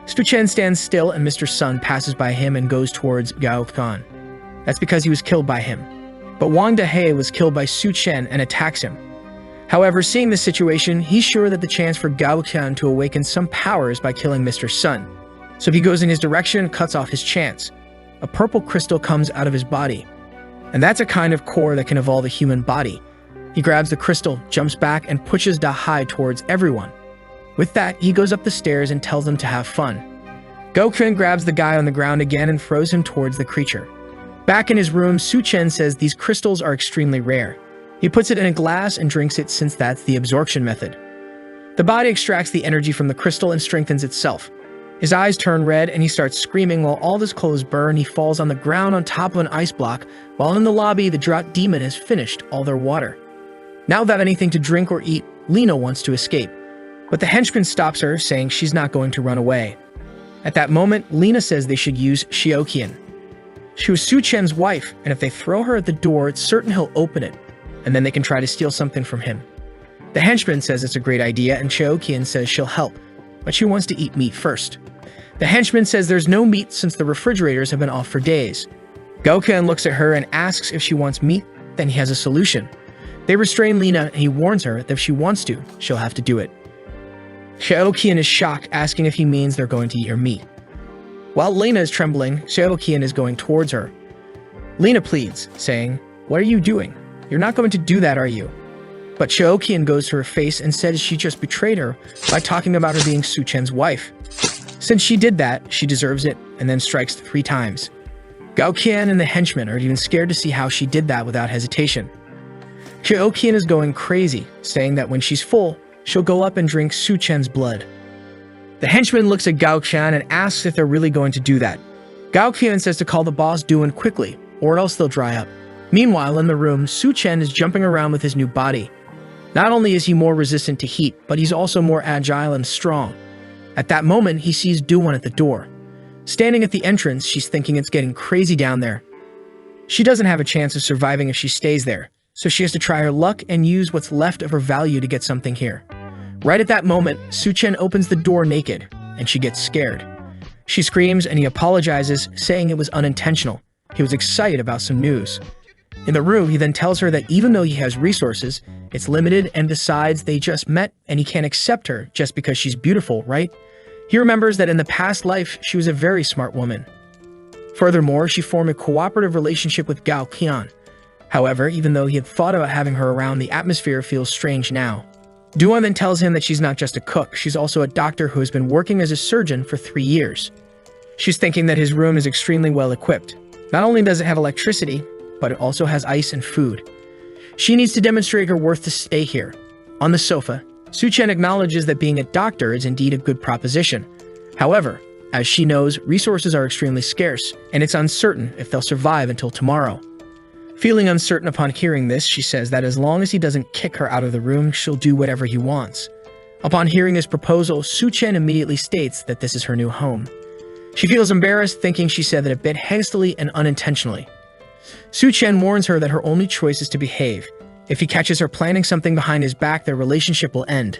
Su-chen stands still, and Mr. Sun passes by him and goes towards Gao-qian. That's because he was killed by him. But Wang DeHe was killed by Su-chen and attacks him. However, seeing the situation, he's sure that the chance for Gao-qian to awaken some powers by killing Mr. Sun. So he goes in his direction and cuts off his chance. A purple crystal comes out of his body. And that's a kind of core that can evolve a human body. He grabs the crystal, jumps back, and pushes DeHy towards everyone. With that, he goes up the stairs and tells them to have fun. Gao-qian grabs the guy on the ground again and throws him towards the creature. Back in his room, Su-chen says these crystals are extremely rare. He puts it in a glass and drinks it since that's the absorption method. The body extracts the energy from the crystal and strengthens itself. His eyes turn red and he starts screaming while all his clothes burn. He falls on the ground on top of an ice block, while in the lobby, the drought demon has finished all their water. Now without anything to drink or eat, Lina wants to escape. But the henchman stops her, saying she's not going to run away. At that moment, Lina says they should use Xiaoqian. She was Su-chen's wife, and if they throw her at the door, it's certain he'll open it, and then they can try to steal something from him. The henchman says it's a great idea, and Xiaoqian says she'll help, but she wants to eat meat first. The henchman says there's no meat since the refrigerators have been off for days. Gao-qian looks at her and asks if she wants meat, then he has a solution. They restrain Lina, and he warns her that if she wants to, she'll have to do it. Xiaoqian is shocked, asking if he means they're going to eat her meat. While Lina is trembling, Xiaoqian is going towards her. Lina pleads, saying, "What are you doing? You're not going to do that, are you?" But Xiaoqian goes to her face and says she just betrayed her by talking about her being Su-chen's wife. Since she did that, she deserves it, and then strikes 3 times. Gao-qian and the henchman are even scared to see how she did that without hesitation. Xiaoqian is going crazy, saying that when she's full, she'll go up and drink Su Chen's blood. The henchman looks at Gao Qian and asks if they're really going to do that. Gao Qian says to call the boss Duan quickly, or else they'll dry up. Meanwhile, in the room, Su Chen is jumping around with his new body. Not only is he more resistant to heat, but he's also more agile and strong. At that moment, he sees Duan at the door. Standing at the entrance, she's thinking it's getting crazy down there. She doesn't have a chance of surviving if she stays there, so she has to try her luck and use what's left of her value to get something here. Right at that moment, Su Chen opens the door naked, and she gets scared. She screams and he apologizes, saying it was unintentional. He was excited about some news. In the room, he then tells her that even though he has resources, it's limited, and besides, they just met and he can't accept her just because she's beautiful, right? He remembers that in the past life, she was a very smart woman. Furthermore, she formed a cooperative relationship with Gao Qian. However, even though he had thought about having her around, the atmosphere feels strange now. Duan then tells him that she's not just a cook, she's also a doctor who has been working as a surgeon for 3 years. She's thinking that his room is extremely well equipped. Not only does it have electricity, but it also has ice and food. She needs to demonstrate her worth to stay here. On the sofa, Su Chen acknowledges that being a doctor is indeed a good proposition. However, as she knows, resources are extremely scarce, and it's uncertain if they'll survive until tomorrow. Feeling uncertain upon hearing this, she says that as long as he doesn't kick her out of the room, she'll do whatever he wants. Upon hearing this proposal, Su Chen immediately states that this is her new home. She feels embarrassed, thinking she said that a bit hastily and unintentionally. Su Chen warns her that her only choice is to behave. If he catches her planning something behind his back, their relationship will end.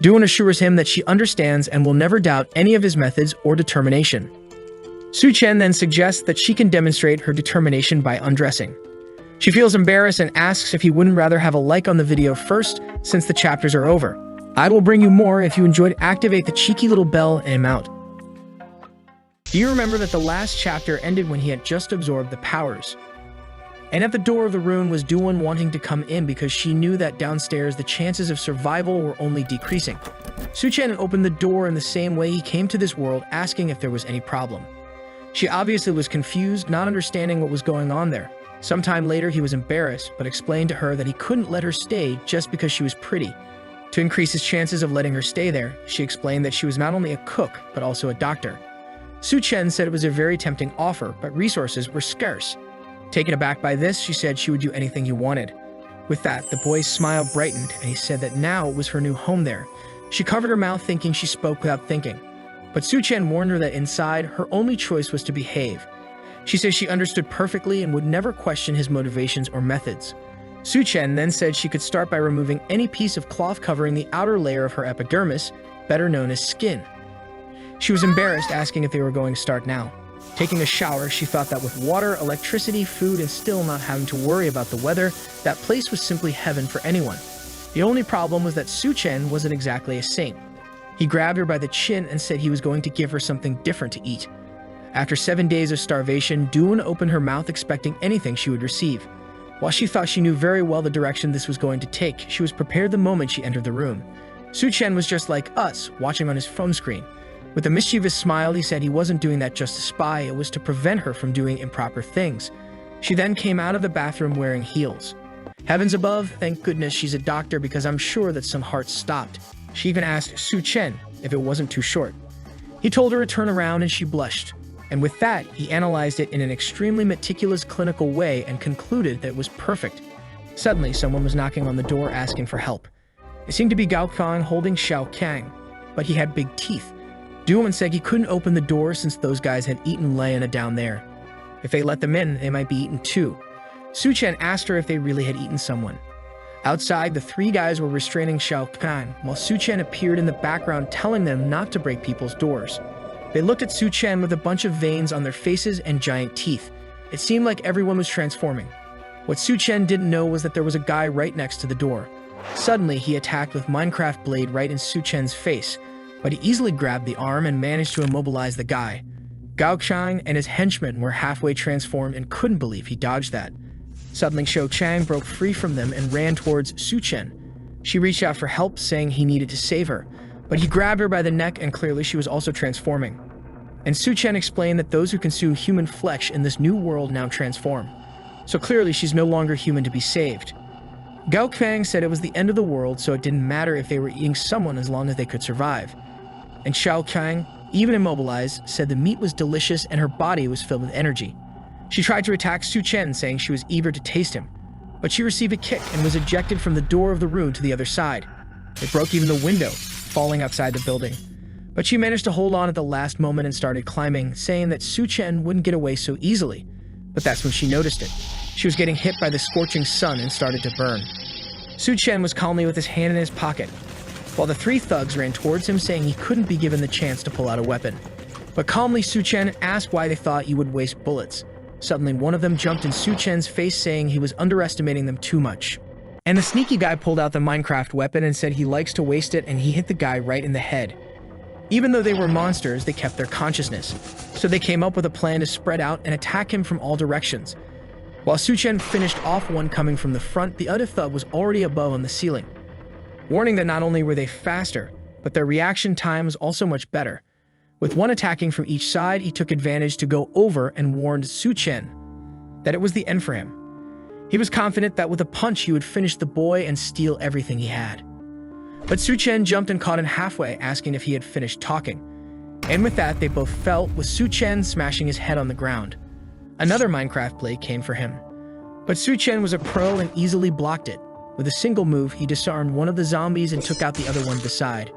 Duan assures him that she understands and will never doubt any of his methods or determination. Su Chen then suggests that she can demonstrate her determination by undressing. She feels embarrassed and asks if he wouldn't rather have a like on the video first, since the chapters are over. I will bring you more. If you enjoyed, activate the cheeky little bell and I'm out. Do you remember that the last chapter ended when he had just absorbed the powers? And at the door of the room was Duan wanting to come in because she knew that downstairs the chances of survival were only decreasing. Su Chen opened the door in the same way he came to this world, asking if there was any problem. She obviously was confused, not understanding what was going on there. Sometime later he was embarrassed, but explained to her that he couldn't let her stay just because she was pretty. To increase his chances of letting her stay there, she explained that she was not only a cook, but also a doctor. Su Chen said it was a very tempting offer, but resources were scarce. Taken aback by this, she said she would do anything he wanted. With that, the boy's smile brightened, and he said that now it was her new home there. She covered her mouth, thinking she spoke without thinking. But Su Chen warned her that inside, her only choice was to behave. She says she understood perfectly and would never question his motivations or methods. Su Chen then said she could start by removing any piece of cloth covering the outer layer of her epidermis, better known as skin. She was embarrassed, asking if they were going to start now. Taking a shower, she thought that with water, electricity, food, and still not having to worry about the weather, that place was simply heaven for anyone. The only problem was that Su Chen wasn't exactly a saint. He grabbed her by the chin and said he was going to give her something different to eat. After 7 days of starvation, Duan opened her mouth expecting anything she would receive. While she thought she knew very well the direction this was going to take, she was prepared the moment she entered the room. Su Chen was just like us, watching on his phone screen. With a mischievous smile, he said he wasn't doing that just to spy, it was to prevent her from doing improper things. She then came out of the bathroom wearing heels. Heavens above, thank goodness she's a doctor, because I'm sure that some hearts stopped. She even asked Su Chen if it wasn't too short. He told her to turn around and she blushed. And with that, he analyzed it in an extremely meticulous clinical way and concluded that it was perfect. Suddenly, someone was knocking on the door asking for help. It seemed to be Gao Kang holding Xiao Kang, but he had big teeth. Duan said he couldn't open the door since those guys had eaten Lena down there. If they let them in, they might be eaten too. Su Chen asked her if they really had eaten someone. Outside, the 3 guys were restraining Xiao Kang, while Su Chen appeared in the background telling them not to break people's doors. They looked at Su Chen with a bunch of veins on their faces and giant teeth. It seemed like everyone was transforming. What Su Chen didn't know was that there was a guy right next to the door. Suddenly, he attacked with Minecraft blade right in Su Chen's face, but he easily grabbed the arm and managed to immobilize the guy. Gao Chang and his henchmen were halfway transformed and couldn't believe he dodged that. Suddenly, Xiao Chang broke free from them and ran towards Su Chen. She reached out for help, saying he needed to save her, but he grabbed her by the neck and clearly she was also transforming. And Su Chen explained that those who consume human flesh in this new world now transform. So clearly she's no longer human to be saved. Gao Kang said it was the end of the world, so it didn't matter if they were eating someone as long as they could survive. And Xiao Kang, even immobilized, said the meat was delicious and her body was filled with energy. She tried to attack Su Chen, saying she was eager to taste him, but she received a kick and was ejected from the door of the room to the other side. It broke even the window, falling outside the building. But she managed to hold on at the last moment and started climbing, saying that Su Chen wouldn't get away so easily. But that's when she noticed it. She was getting hit by the scorching sun and started to burn. Su Chen was calmly with his hand in his pocket, while the three thugs ran towards him, saying he couldn't be given the chance to pull out a weapon. But calmly, Su Chen asked why they thought he would waste bullets. Suddenly, one of them jumped in Su Chen's face, saying he was underestimating them too much. And the sneaky guy pulled out the Minecraft weapon and said he likes to waste it, and he hit the guy right in the head. Even though they were monsters, they kept their consciousness, so they came up with a plan to spread out and attack him from all directions. While Su Chen finished off one coming from the front, the other thug was already above on the ceiling, warning that not only were they faster, but their reaction time was also much better. With one attacking from each side, he took advantage to go over and warned Su Chen that it was the end for him. He was confident that with a punch he would finish the boy and steal everything he had. But Su Chen jumped and caught him halfway, asking if he had finished talking. And with that, they both fell, with Su Chen smashing his head on the ground. Another Minecraft blade came for him. But Su Chen was a pro and easily blocked it. With a single move, he disarmed one of the zombies and took out the other one beside.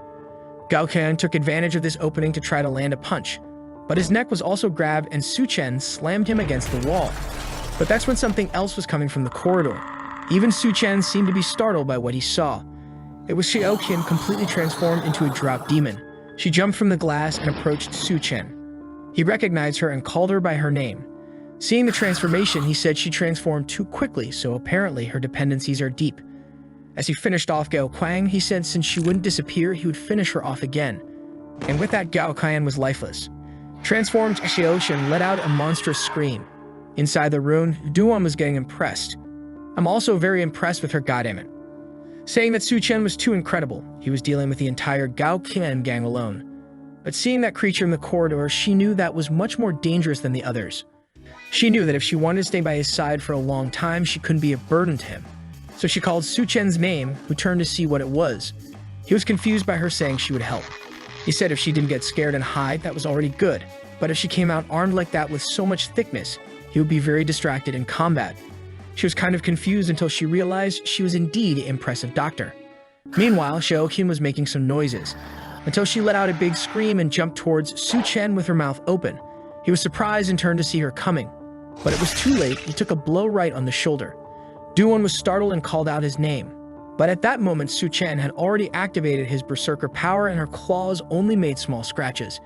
Gao Kan took advantage of this opening to try to land a punch, but his neck was also grabbed and Su Chen slammed him against the wall. But that's when something else was coming from the corridor. Even Su Chen seemed to be startled by what he saw. It was Xiao Qin completely transformed into a drop demon. She jumped from the glass and approached Su Chen. He recognized her and called her by her name. Seeing the transformation, he said she transformed too quickly, so apparently her dependencies are deep. As he finished off Gao Kuang, he said since she wouldn't disappear, he would finish her off again. And with that, Gao Kuang was lifeless. Transformed, Xiao Qin let out a monstrous scream. Inside the room, Duan was getting impressed. I'm also very impressed with her, goddammit. Saying that Su Chen was too incredible, he was dealing with the entire Gao Qian gang alone. But seeing that creature in the corridor, she knew that was much more dangerous than the others. She knew that if she wanted to stay by his side for a long time, she couldn't be a burden to him. So she called Su Chen's name, who turned to see what it was. He was confused by her saying she would help. He said if she didn't get scared and hide, that was already good. But if she came out armed like that with so much thickness, he would be very distracted in combat. She was kind of confused until she realized she was indeed an impressive doctor. Meanwhile, Xiao Qin was making some noises, until she let out a big scream and jumped towards Su Chen with her mouth open. He was surprised and turned to see her coming. But it was too late. He took a blow right on the shoulder. Duan was startled and called out his name. But at that moment, Su Chen had already activated his berserker power and her claws only made small scratches.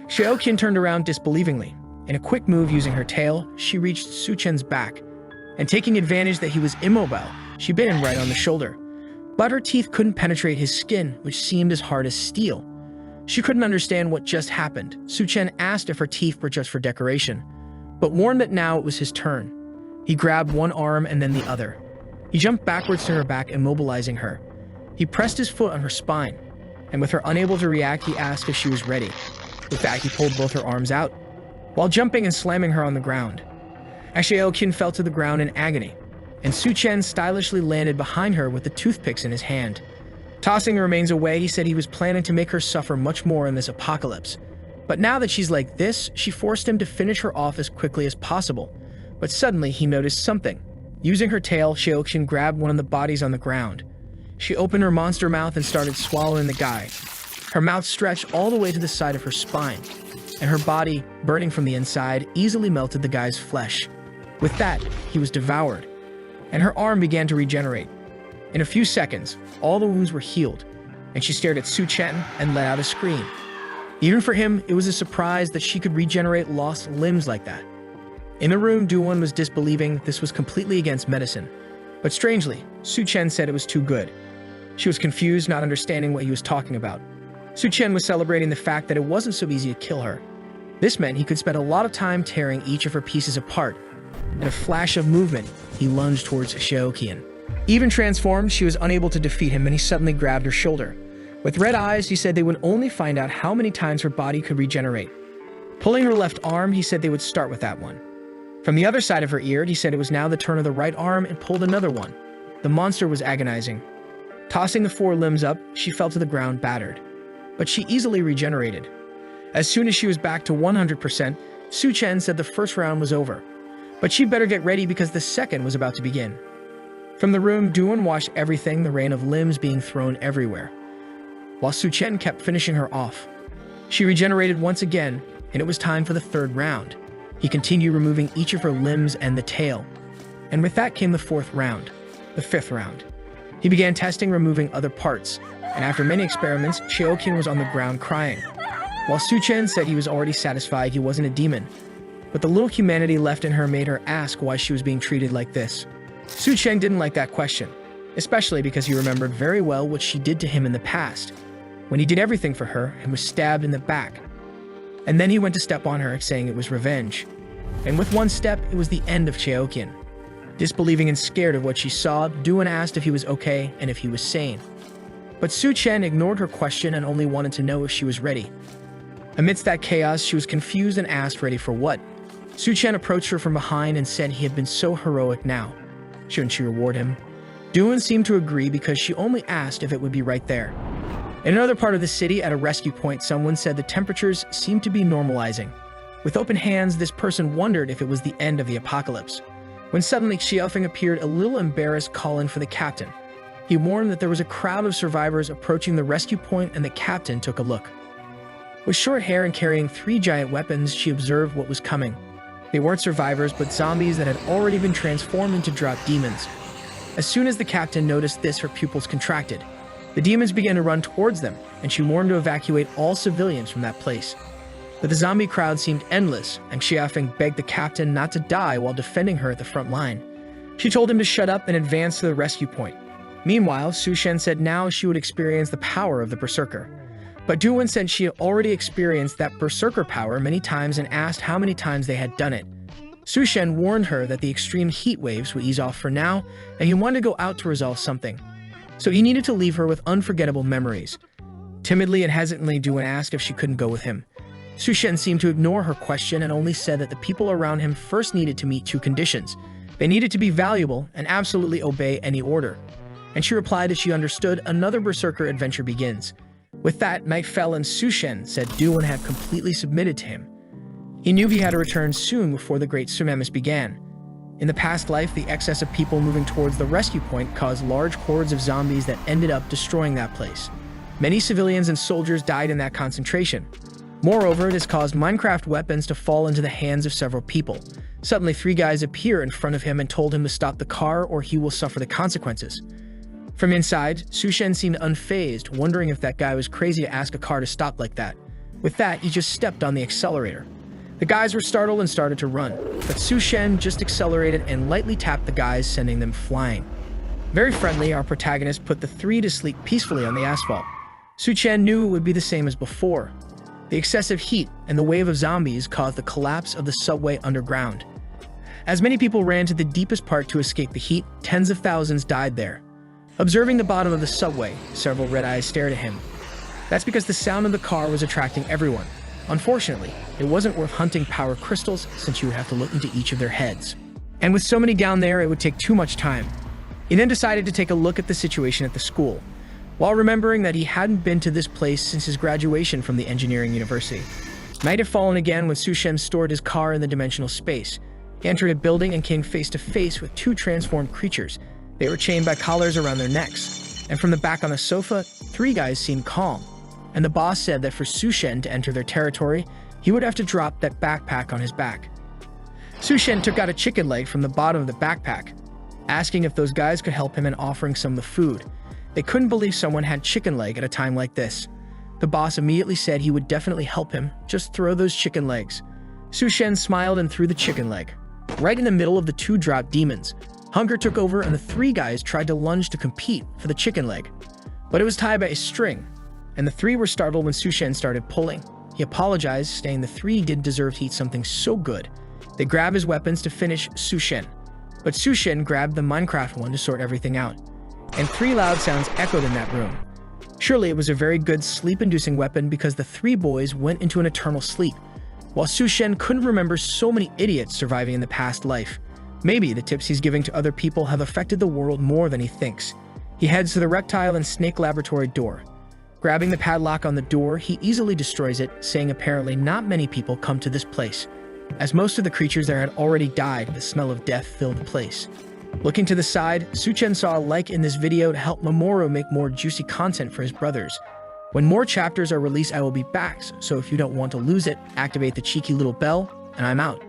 Xiao Qin turned around disbelievingly. In a quick move using her tail, she reached Su Chen's back. And taking advantage that he was immobile, she bit him right on the shoulder. But her teeth couldn't penetrate his skin, which seemed as hard as steel. She couldn't understand what just happened. Su Chen asked if her teeth were just for decoration, but warned that now it was his turn. He grabbed one arm and then the other. He jumped backwards to her back, immobilizing her. He pressed his foot on her spine, and with her unable to react, he asked if she was ready. With that, he pulled both her arms out, while jumping and slamming her on the ground. Xiao Qin fell to the ground in agony, and Su Chen stylishly landed behind her with the toothpicks in his hand. Tossing the remains away, he said he was planning to make her suffer much more in this apocalypse. But now that she's like this, she forced him to finish her off as quickly as possible. But suddenly, he noticed something. Using her tail, Xiao Qin grabbed one of the bodies on the ground. She opened her monster mouth and started swallowing the guy. Her mouth stretched all the way to the side of her spine, and her body, burning from the inside, easily melted the guy's flesh. With that, he was devoured, and her arm began to regenerate. In a few seconds, all the wounds were healed, and she stared at Su Chen and let out a scream. Even for him, it was a surprise that she could regenerate lost limbs like that. In the room, Duan was disbelieving this was completely against medicine. But strangely, Su Chen said it was too good. She was confused, not understanding what he was talking about. Su Chen was celebrating the fact that it wasn't so easy to kill her. This meant he could spend a lot of time tearing each of her pieces apart. In a flash of movement, he lunged towards Xiao Qin. Even transformed, she was unable to defeat him, and he suddenly grabbed her shoulder. With red eyes, he said they would only find out how many times her body could regenerate. Pulling her left arm, he said they would start with that one. From the other side of her ear, he said it was now the turn of the right arm and pulled another one. The monster was agonizing. Tossing the 4 limbs up, she fell to the ground battered. But she easily regenerated. As soon as she was back to 100%, Su-chen said the first round was over. But she'd better get ready because the second was about to begin. From the room, Doon watched everything, the rain of limbs being thrown everywhere, while Su-chen kept finishing her off. She regenerated once again, and it was time for the 3rd round. He continued removing each of her limbs and the tail. And with that came the 4th round, the 5th round. He began testing removing other parts, and after many experiments, Cheokin was on the ground crying. While Su-chen said he was already satisfied he wasn't a demon, but the little humanity left in her made her ask why she was being treated like this. Su-chen didn't like that question, especially because he remembered very well what she did to him in the past, when he did everything for her and was stabbed in the back. And then he went to step on her, saying it was revenge. And with one step, it was the end of Cheokin. Disbelieving and scared of what she saw, Doon asked if he was okay and if he was sane. But Su-chen ignored her question and only wanted to know if she was ready. Amidst that chaos, she was confused and asked ready for what. Su-chen approached her from behind and said he had been so heroic now. Shouldn't she reward him? Doon seemed to agree because she only asked if it would be right there. In another part of the city, at a rescue point, someone said the temperatures seemed to be normalizing. With open hands, this person wondered if it was the end of the apocalypse, when suddenly Xiaofeng appeared a little embarrassed, calling for the captain. He warned that there was a crowd of survivors approaching the rescue point, and the captain took a look. With short hair and carrying 3 giant weapons, she observed what was coming. They weren't survivors, but zombies that had already been transformed into drop demons. As soon as the captain noticed this, her pupils contracted. The demons began to run towards them, and she warned to evacuate all civilians from that place. But the zombie crowd seemed endless, and Xiaofeng begged the captain not to die while defending her at the front line. She told him to shut up and advance to the rescue point. Meanwhile, Su-chen said now she would experience the power of the berserker. But Doon said she had already experienced that berserker power many times and asked how many times they had done it. Su-chen warned her that the extreme heat waves would ease off for now, and he wanted to go out to resolve something. So he needed to leave her with unforgettable memories. Timidly and hesitantly, Doon asked if she couldn't go with him. Su-chen seemed to ignore her question and only said that the people around him first needed to meet 2 conditions. They needed to be valuable and absolutely obey any order. And she replied that she understood. Another berserker adventure begins. With that, night fell and Su-chen said Doon had completely submitted to him. He knew he had to return soon before the Great Tsunamis began. In the past life, the excess of people moving towards the rescue point caused large hordes of zombies that ended up destroying that place. Many civilians and soldiers died in that concentration. Moreover, this caused Minecraft weapons to fall into the hands of several people. Suddenly, 3 guys appear in front of him and told him to stop the car or he will suffer the consequences. From inside, Su-chen seemed unfazed, wondering if that guy was crazy to ask a car to stop like that. With that, he just stepped on the accelerator. The guys were startled and started to run, but Su-chen just accelerated and lightly tapped the guys, sending them flying. Very friendly, our protagonist put the 3 to sleep peacefully on the asphalt. Su-chen knew it would be the same as before. The excessive heat and the wave of zombies caused the collapse of the subway underground. As many people ran to the deepest part to escape the heat, tens of thousands died there. Observing the bottom of the subway, several red eyes stared at him. That's because the sound of the car was attracting everyone. Unfortunately, it wasn't worth hunting power crystals since you would have to look into each of their heads. And with so many down there, it would take too much time. He then decided to take a look at the situation at the school, while remembering that he hadn't been to this place since his graduation from the engineering university. Night had fallen again when Su-chen stored his car in the dimensional space. He entered a building and came face to face with 2 transformed creatures. They were chained by collars around their necks, and from the back on the sofa, 3 guys seemed calm. And the boss said that for Su-chen to enter their territory, he would have to drop that backpack on his back. Su-chen took out a chicken leg from the bottom of the backpack, asking if those guys could help him and offering some of the food. They couldn't believe someone had chicken leg at a time like this. The boss immediately said he would definitely help him, just throw those chicken legs. Su-chen smiled and threw the chicken leg, right in the middle of the 2 drop demons. Hunger took over and the 3 guys tried to lunge to compete for the chicken leg, but it was tied by a string, and the 3 were startled when Su-chen started pulling. He apologized, saying the 3 didn't deserve to eat something so good. They grabbed his weapons to finish Su-chen, but Su-chen grabbed the Minecraft one to sort everything out, and 3 loud sounds echoed in that room. Surely it was a very good sleep-inducing weapon because the 3 boys went into an eternal sleep, while Su-chen couldn't remember so many idiots surviving in the past life. Maybe the tips he's giving to other people have affected the world more than he thinks. He heads to the reptile and snake laboratory door. Grabbing the padlock on the door, he easily destroys it, saying apparently not many people come to this place. As most of the creatures there had already died, the smell of death filled the place. Looking to the side, Suchen saw a like in this video to help Mamoru make more juicy content for his brothers. When more chapters are released, I will be back, so if you don't want to lose it, activate the cheeky little bell, and I'm out.